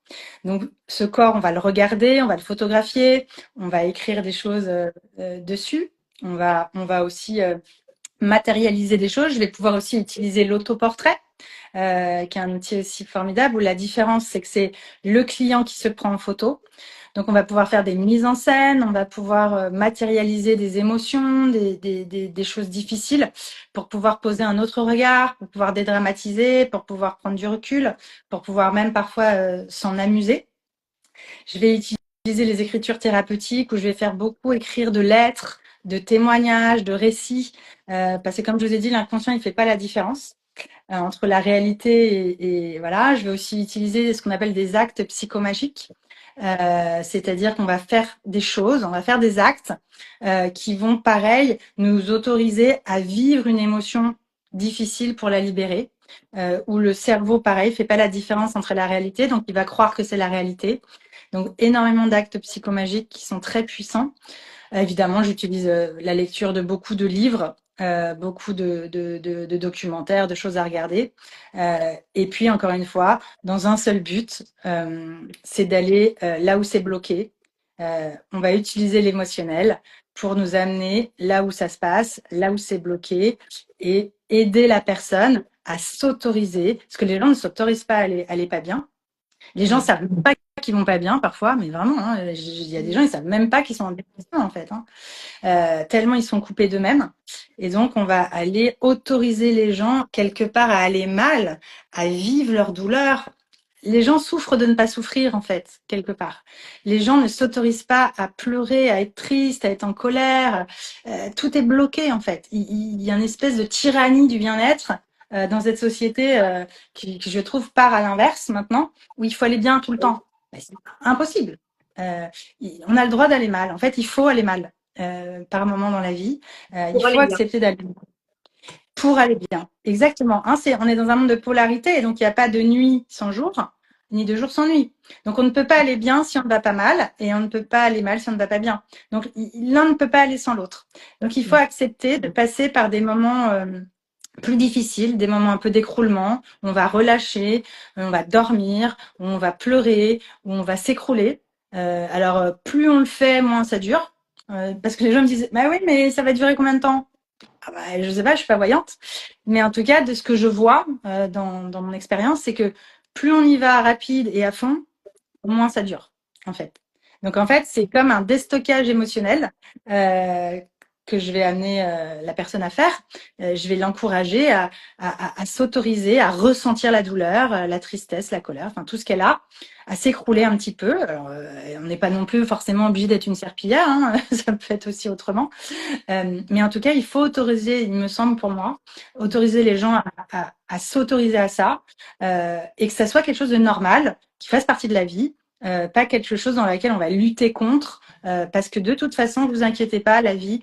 Donc ce corps, on va le regarder, on va le photographier, on va écrire des choses dessus. On va aussi matérialiser des choses. Je vais pouvoir aussi utiliser l'autoportrait, qui est un outil aussi formidable où la différence, c'est que c'est le client qui se prend en photo. Donc, on va pouvoir faire des mises en scène, on va pouvoir matérialiser des émotions, des choses difficiles pour pouvoir poser un autre regard, pour pouvoir dédramatiser, pour pouvoir prendre du recul, pour pouvoir même parfois s'en amuser. Je vais utiliser les écritures thérapeutiques où je vais faire beaucoup écrire de lettres, de témoignages, de récits, parce que comme je vous ai dit, l'inconscient, il fait pas la différence entre la réalité et voilà. Je vais aussi utiliser ce qu'on appelle des actes psychomagiques. C'est-à-dire qu'on va faire des choses, on va faire des actes qui vont, pareil, nous autoriser à vivre une émotion difficile pour la libérer, où le cerveau, pareil, fait pas la différence entre la réalité, donc il va croire que c'est la réalité. Donc énormément d'actes psychomagiques qui sont très puissants. Évidemment, j'utilise la lecture de beaucoup de livres, beaucoup de documentaires, de choses à regarder. Et puis, encore une fois, dans un seul but, c'est d'aller là où c'est bloqué. On va utiliser l'émotionnel pour nous amener là où ça se passe, là où c'est bloqué, et aider la personne à s'autoriser, parce que les gens ne s'autorisent pas à aller pas bien. Les gens Mm. savent même pas qu'ils vont pas bien parfois, mais vraiment, hein, il y a des gens, ils savent même pas qu'ils sont en dépression en fait, hein. Tellement ils sont coupés d'eux-mêmes. Et donc, on va aller autoriser les gens quelque part à aller mal, à vivre leur douleur les gens souffrent de ne pas souffrir, en fait, quelque part. Les gens ne s'autorisent pas à pleurer, à être triste, à être en colère. Tout est bloqué, en fait. Il y a une espèce de tyrannie du bien-être dans cette société qui, je trouve, part à l'inverse maintenant, où il faut aller bien tout le temps. Ben, c'est impossible. Euh, on a le droit d'aller mal. En fait, il faut aller mal par moment dans la vie. Il Pour aller faut bien. accepter d'aller pour aller bien. Exactement. Hein, on est dans un monde de polarité, et donc il n'y a pas de nuit sans jour, ni de jour sans nuit. Donc on ne peut pas aller bien si on ne va pas mal, et on ne peut pas aller mal si on ne va pas bien. Donc l'un ne peut pas aller sans l'autre. Donc il faut accepter de passer par des moments plus difficiles, des moments un peu d'écroulement, où on va relâcher, où on va dormir, où on va pleurer, où on va s'écrouler. Plus on le fait, moins ça dure. Parce que les gens me disent, bah oui, mais ça va durer combien de temps? Ah bah, je sais pas, je suis pas voyante, mais en tout cas, de ce que je vois dans mon expérience, c'est que plus on y va rapide et à fond, moins ça dure, en fait. Donc en fait, c'est comme un déstockage émotionnel euh, que je vais amener la personne à faire. Je vais l'encourager à s'autoriser, à ressentir la douleur, la tristesse, la colère, enfin tout ce qu'elle a, à s'écrouler un petit peu. Alors, on n'est pas non plus forcément obligé d'être une serpillière, hein, ça peut être aussi autrement. Mais en tout cas, il faut autoriser, il me semble pour moi, autoriser les gens à s'autoriser à ça et que ça soit quelque chose de normal, qui fasse partie de la vie, pas quelque chose dans laquelle on va lutter contre, parce que de toute façon, vous inquiétez pas, la vie,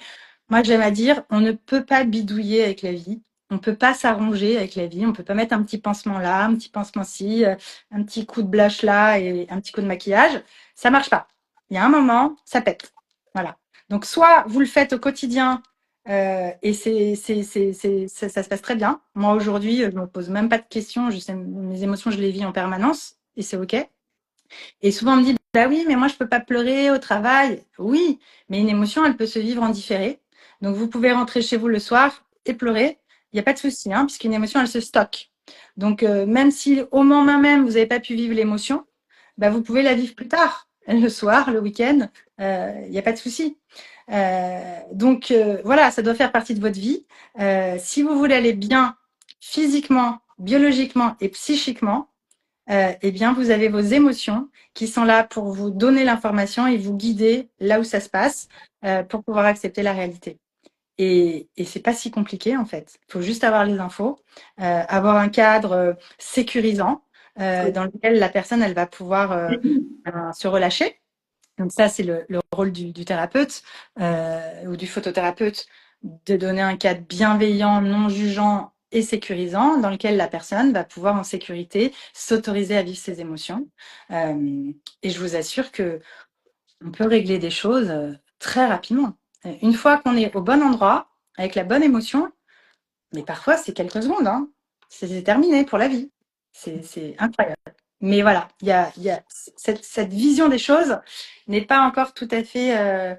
moi j'aime à dire, on ne peut pas bidouiller avec la vie. On peut pas s'arranger avec la vie. On peut pas mettre un petit pansement là, un petit pansement ci, un petit coup de blush là et un petit coup de maquillage. Ça marche pas. Il y a un moment, ça pète. Voilà. Donc, soit vous le faites au quotidien et ça se passe très bien. Moi, aujourd'hui, je ne me pose même pas de questions. Je sais, mes émotions, je les vis en permanence et c'est OK. Et souvent, on me dit, bah oui, mais moi, je peux pas pleurer au travail. Oui, mais une émotion, elle peut se vivre en différé. Donc, vous pouvez rentrer chez vous le soir et pleurer. Il n'y a pas de souci, hein, puisqu'une émotion, elle se stocke. Donc, même si au moment même, vous n'avez pas pu vivre l'émotion, bah, vous pouvez la vivre plus tard, le soir, le week-end. Il n'y a pas de souci. Voilà, ça doit faire partie de votre vie. Si vous voulez aller bien physiquement, biologiquement et psychiquement, eh bien, vous avez vos émotions qui sont là pour vous donner l'information et vous guider là où ça se passe pour pouvoir accepter la réalité. Et c'est pas si compliqué en fait. Il faut juste avoir les infos, avoir un cadre sécurisant dans lequel la personne elle va pouvoir se relâcher. Donc ça, c'est le rôle du thérapeute ou du photothérapeute, de donner un cadre bienveillant, non jugeant et sécurisant dans lequel la personne va pouvoir en sécurité s'autoriser à vivre ses émotions. Et je vous assure que on peut régler des choses très rapidement. Une fois qu'on est au bon endroit, avec la bonne émotion, mais parfois c'est quelques secondes, hein. C'est terminé pour la vie. C'est incroyable. Mais voilà, il y a cette vision des choses n'est pas encore tout à fait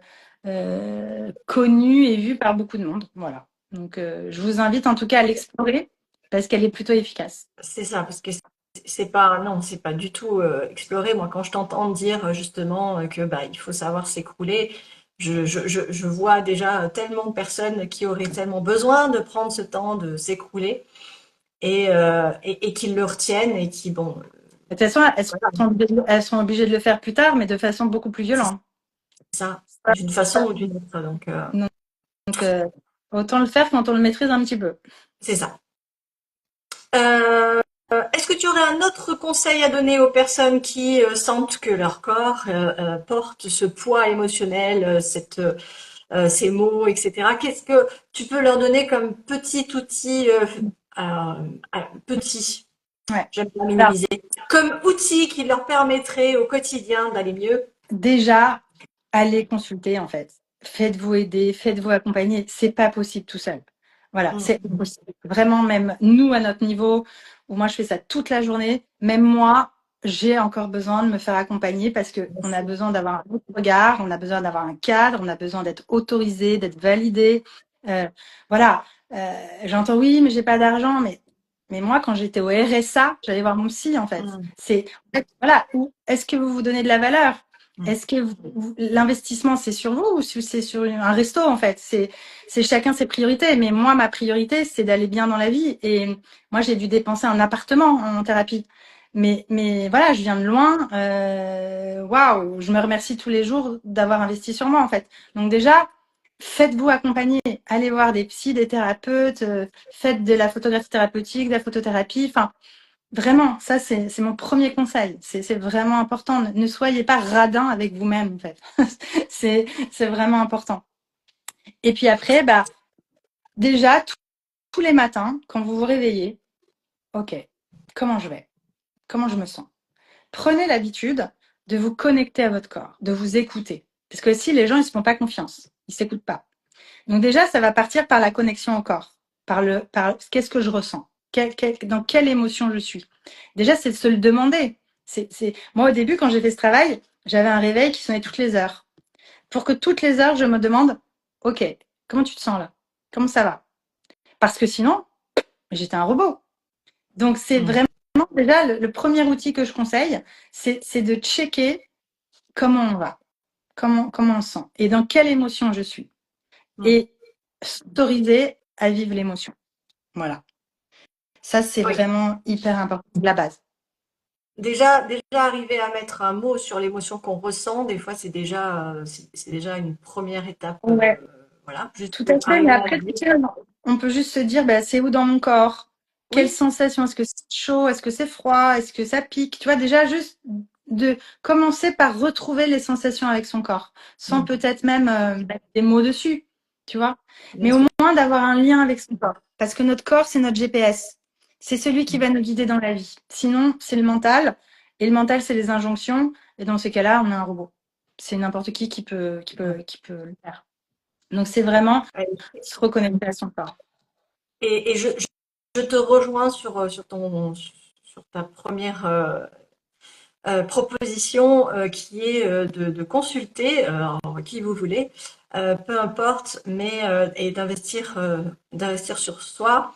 connue et vue par beaucoup de monde. Voilà. Donc, je vous invite en tout cas à l'explorer parce qu'elle est plutôt efficace. C'est ça, parce que c'est pas, non, c'est pas du tout explorer. Moi, quand je t'entends dire justement que bah, il faut savoir s'écrouler, je vois déjà tellement de personnes qui auraient tellement besoin de prendre ce temps de s'écrouler et qui le retiennent et qui, bon, De toute façon, voilà, elles sont obligées de le faire plus tard, mais de façon beaucoup plus c'est violente. ça, d'une façon ou d'une autre. Donc, Donc, autant le faire quand on le maîtrise un petit peu. c'est ça. Euh, Est-ce que tu aurais un autre conseil à donner aux personnes qui sentent que leur corps porte ce poids émotionnel, ces mots, etc. Qu'est-ce que tu peux leur donner comme petit outil, petit, Ouais. j'aime pas Alors, minimiser, comme outil qui leur permettrait au quotidien d'aller mieux? déjà, allez consulter en fait. Faites-vous aider, faites-vous accompagner. C'est pas possible tout seul. Voilà, Mm. c'est impossible. Vraiment, même nous à notre niveau, où moi je fais ça toute la journée, même moi, j'ai encore besoin de me faire accompagner parce que on a besoin d'avoir un autre regard, on a besoin d'avoir un cadre, on a besoin d'être autorisé, d'être validé. Euh, voilà. J'entends oui, mais j'ai pas d'argent, mais moi quand j'étais au RSA, j'allais voir mon psy en fait. Mm. C'est voilà, où est-ce que vous vous donnez de la valeur? Mm. Est-ce que l'investissement, c'est sur vous ou c'est sur un resto, en fait? C'est chacun ses priorités. Mais moi, ma priorité, c'est d'aller bien dans la vie. Et moi, j'ai dû dépenser un appartement en thérapie. Mais voilà, je viens de loin. Waouh, je me remercie tous les jours d'avoir investi sur moi, en fait. Donc déjà, faites-vous accompagner. Allez voir des psys, des thérapeutes. Faites de la photographie thérapeutique, de la photothérapie. Enfin, vraiment, ça, c'est mon premier conseil. C'est vraiment important. Ne soyez pas radin avec vous-même, en fait. C'est vraiment important. Et puis après, bah, déjà, tous les matins, quand vous vous réveillez, OK, comment je vais? Comment je me sens? Prenez l'habitude de vous connecter à votre corps, de vous écouter. Parce que si les gens, ils se font pas confiance, ils s'écoutent pas. Donc déjà, ça va partir par la connexion au corps, par qu'est-ce que je ressens, dans quelle émotion je suis. Déjà, c'est de se le demander. Moi, au début, quand j'ai fait ce travail, j'avais un réveil qui sonnait toutes les heures. Pour que toutes les heures, je me demande, OK, comment tu te sens là? Comment ça va? Parce que sinon, j'étais un robot. Donc, c'est Mm. vraiment déjà le premier outil que je conseille, c'est de checker comment on va, comment on se sent et dans quelle émotion je suis. Mm. Et s'autoriser à vivre l'émotion. Voilà. Ça, c'est Oui. vraiment hyper important, la base. Déjà arriver à mettre un mot sur l'émotion qu'on ressent, des fois, c'est déjà une première étape. Ouais, Voilà, juste tout à fait. Mais arriver à après, dire tu sais, on peut juste se dire, bah, c'est où dans mon corps? Quelle oui. sensation? Est-ce que c'est chaud? Est-ce que c'est froid? Est-ce que ça pique? Tu vois, déjà, juste de commencer par retrouver les sensations avec son corps, sans Mm. peut-être même mettre des mots dessus, tu vois. Bien Mais au sûr. moins d'avoir un lien avec son corps. Parce que notre corps, c'est notre GPS. C'est celui qui Mm. va nous guider dans la vie. Sinon, c'est le mental. Et le mental, c'est les injonctions. Et dans ces cas-là, on est un robot. C'est n'importe qui peut le faire. Donc, c'est vraiment Ouais. se reconnecter à son corps. Je te rejoins sur ta première proposition qui est de consulter qui vous voulez, peu importe, mais et d'investir sur soi.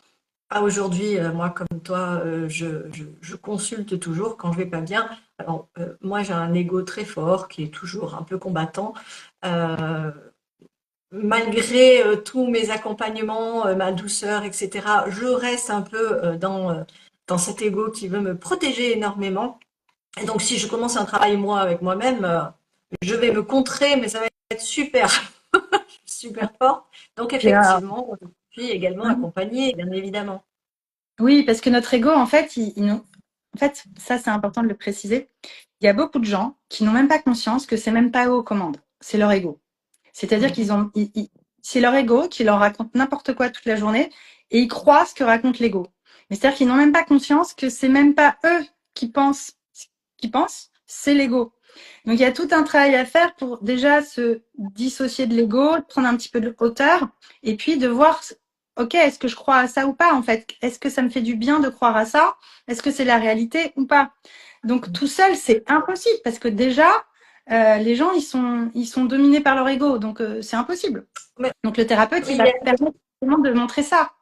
Ah, aujourd'hui, moi comme toi, je consulte toujours quand je vais pas bien. Alors, moi j'ai un ego très fort qui est toujours un peu combattant. Euh, Malgré tous mes accompagnements, ma douceur, etc., je reste un peu dans cet ego qui veut me protéger énormément. Et donc, si je commence un travail moi avec moi-même, je vais me contrer, mais ça va être super, super fort. Donc, Et, effectivement, je suis également accompagnée, bien évidemment. oui, parce que notre ego, en fait, en fait, ça, c'est important de le préciser. Il y a beaucoup de gens qui n'ont même pas conscience que c'est même pas eux aux commandes, c'est leur ego. C'est-à-dire Mm. c'est leur ego qui leur raconte n'importe quoi toute la journée et ils croient ce que raconte l'ego. Mais c'est-à-dire qu'ils n'ont même pas conscience que c'est même pas eux qui pensent, c'est l'ego. Donc il y a tout un travail à faire pour déjà se dissocier de l'ego, prendre un petit peu de hauteur et puis de voir, ok, est-ce que je crois à ça ou pas en fait? Est-ce que ça me fait du bien de croire à ça? Est-ce que c'est la réalité ou pas? Donc tout seul, c'est impossible parce que déjà, les gens, ils sont dominés par leur ego, donc c'est impossible. Mais Donc le thérapeute, il il va y a, permettre justement de montrer ça.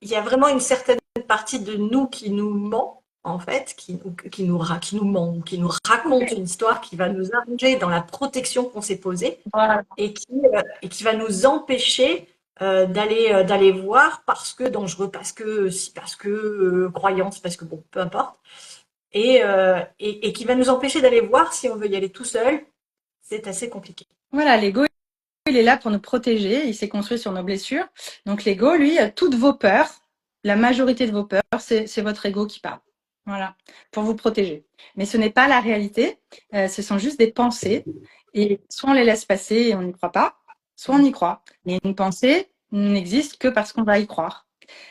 il y a vraiment une certaine partie de nous qui nous ment, en fait, qui nous ment, qui nous raconte une histoire qui va nous arranger dans la protection qu'on s'est posée. Voilà. Et qui va nous empêcher d'aller voir parce que dangereux, parce que si, parce que croyance, parce que bon, peu importe, et qui va nous empêcher d'aller voir si on veut y aller tout seul. C'est assez compliqué. Voilà, l'ego, il est là pour nous protéger, il s'est construit sur nos blessures. Donc l'ego, lui, toutes vos peurs, la majorité de vos peurs, c'est votre ego qui parle. Voilà, pour vous protéger. Mais ce n'est pas la réalité, ce sont juste des pensées. Et soit on les laisse passer et on n'y croit pas, soit on y croit. Mais une pensée n'existe que parce qu'on va y croire.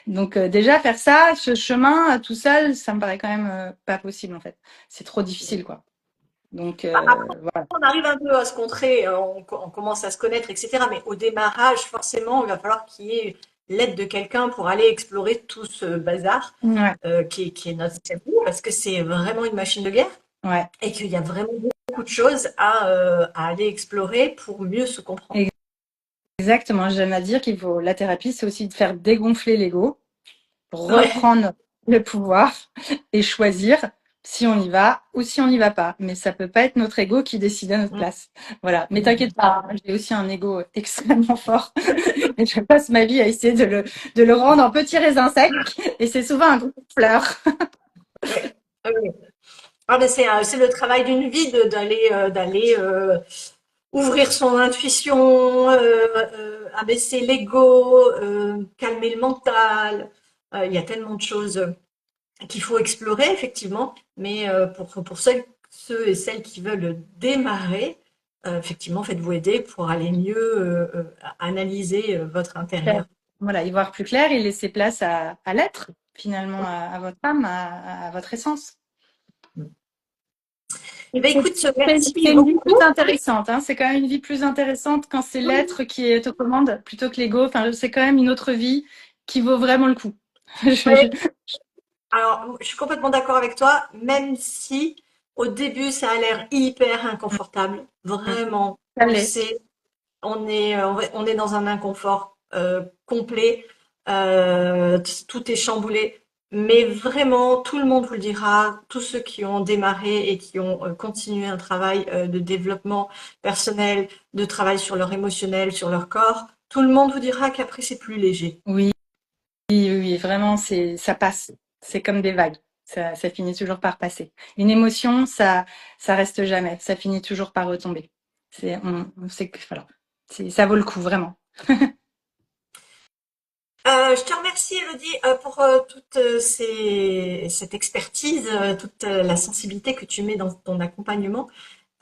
Donc déjà faire ça, ce chemin tout seul, ça me paraît quand même pas possible en fait. C'est trop difficile quoi. Donc Après, voilà. on arrive un peu à se contrer, on commence à se connaître, etc. Mais au démarrage, forcément, il va falloir qu'il y ait l'aide de quelqu'un pour aller explorer tout ce bazar Ouais, qui est notre cerveau, parce que c'est vraiment une machine de guerre ouais. et qu'il y a vraiment beaucoup de choses à aller explorer pour mieux se comprendre. Exactement, j'aime à dire qu'il faut la thérapie, c'est aussi de faire dégonfler l'ego, Ouais. reprendre le pouvoir et choisir si on y va ou si on n'y va pas. Mais ça peut pas être notre ego qui décide à notre place. Voilà. Mais t'inquiète pas, hein, j'ai aussi un ego extrêmement fort et je passe ma vie à essayer de le rendre en petit raisin sec et c'est souvent un gros fleur. Ouais. Ouais. Ah ben c'est le travail d'une vie d'aller ouvrir son intuition, abaisser l'ego, calmer le mental. Il y a tellement de choses qu'il faut explorer effectivement, mais pour ceux et celles qui veulent démarrer, effectivement, faites-vous aider pour aller mieux analyser votre Clair. intérieur. Voilà, y voir plus clair et laisser place à l'être, finalement, à votre âme, à votre essence. Eh ben, C'est écoute, c'est merci une vie beaucoup. plus intéressante, hein. C'est quand même une vie plus intéressante quand c'est l'être qui est aux commandes plutôt que l'ego. Enfin, c'est quand même une autre vie qui vaut vraiment le coup. Ouais. Alors, je suis complètement d'accord avec toi, même si au début ça a l'air hyper inconfortable. Vraiment, Ça on le l'est. sait, on est dans un inconfort complet, tout est chamboulé. Mais vraiment, tout le monde vous le dira, tous ceux qui ont démarré et qui ont continué un travail de développement personnel, de travail sur leur émotionnel, sur leur corps, tout le monde vous dira qu'après c'est plus léger. Oui, oui, oui, oui, vraiment, ça passe. C'est comme des vagues. Ça finit toujours par passer. Une émotion, ça reste jamais. Ça finit toujours par retomber. On sait que, voilà. Ça vaut le coup, vraiment. Je te remercie, Elodie, pour toute cette expertise, toute la sensibilité que tu mets dans ton accompagnement.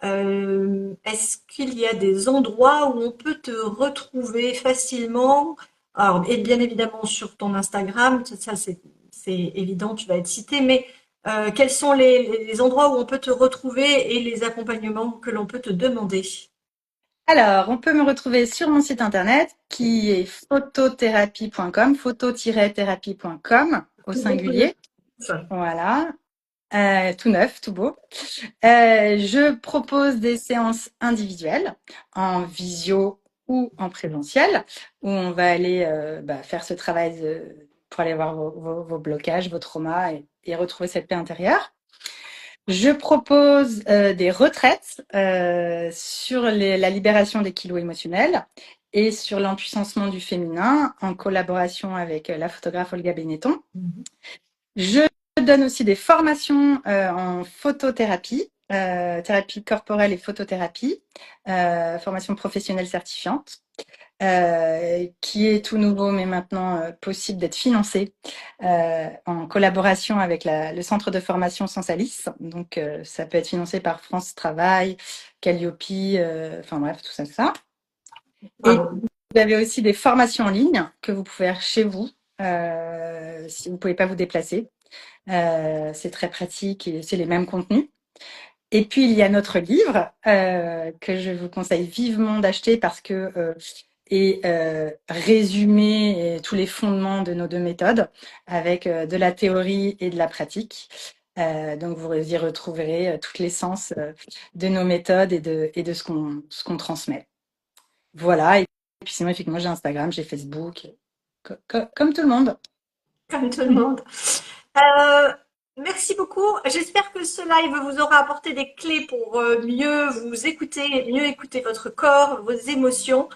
Est-ce qu'il y a des endroits où on peut te retrouver facilement? Alors, et bien évidemment sur ton Instagram, ça c'est évident, tu vas être cité, mais quels sont les endroits où on peut te retrouver et les accompagnements que l'on peut te demander? Alors, on peut me retrouver sur mon site internet qui est photothérapie.com, photo-thérapie.com au Tout beau, tout neuf. singulier. Voilà. Tout neuf, tout beau. Je propose des séances individuelles en visio ou en présentiel où on va aller faire ce travail pour aller voir vos blocages, vos traumas et retrouver cette paix intérieure. Je propose des retraites sur la libération des kilos émotionnels et sur l'empuissancement du féminin en collaboration avec la photographe Olga Benetton. Mhm. Je donne aussi des formations en photothérapie, thérapie corporelle et photothérapie, formation professionnelle certifiante, qui est tout nouveau, mais maintenant possible d'être financé en collaboration avec le centre de formation Sensalis. Donc, ça peut être financé par France Travail, Calliope, enfin bref, tout ça, tout ça. Et Bravo. vous avez aussi des formations en ligne que vous pouvez faire chez vous si vous ne pouvez pas vous déplacer. C'est très pratique et c'est les mêmes contenus. Et puis, il y a notre livre que je vous conseille vivement d'acheter parce que résumé tous les fondements de nos deux méthodes avec de la théorie et de la pratique. Donc, vous y retrouverez toutes l'essence de nos méthodes et de ce qu'on transmet. Voilà. Et puis, sinon, effectivement, j'ai Instagram, j'ai Facebook, comme tout le monde. Comme tout le monde. Euh, Merci beaucoup. J'espère que ce live vous aura apporté des clés pour mieux vous écouter, mieux écouter votre corps, vos émotions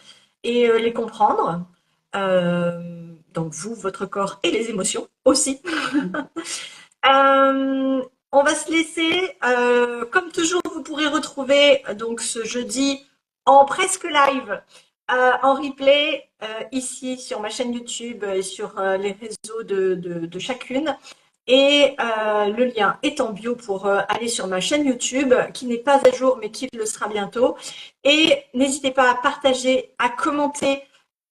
et les comprendre. Donc vous, votre corps et les émotions aussi. Euh, on va se laisser. Comme toujours, vous pourrez retrouver donc ce jeudi en presque live, en replay, ici sur ma chaîne YouTube et sur les réseaux de chacune. Et le lien est en bio pour aller sur ma chaîne YouTube, qui n'est pas à jour, mais qui le sera bientôt. Et n'hésitez pas à partager, à commenter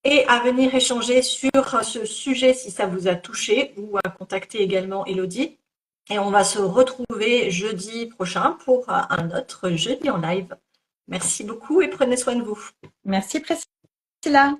et à venir échanger sur ce sujet si ça vous a touché ou à contacter également Elodie. Et on va se retrouver jeudi prochain pour un autre jeudi en live. Merci beaucoup et prenez soin de vous. Merci Priscilla.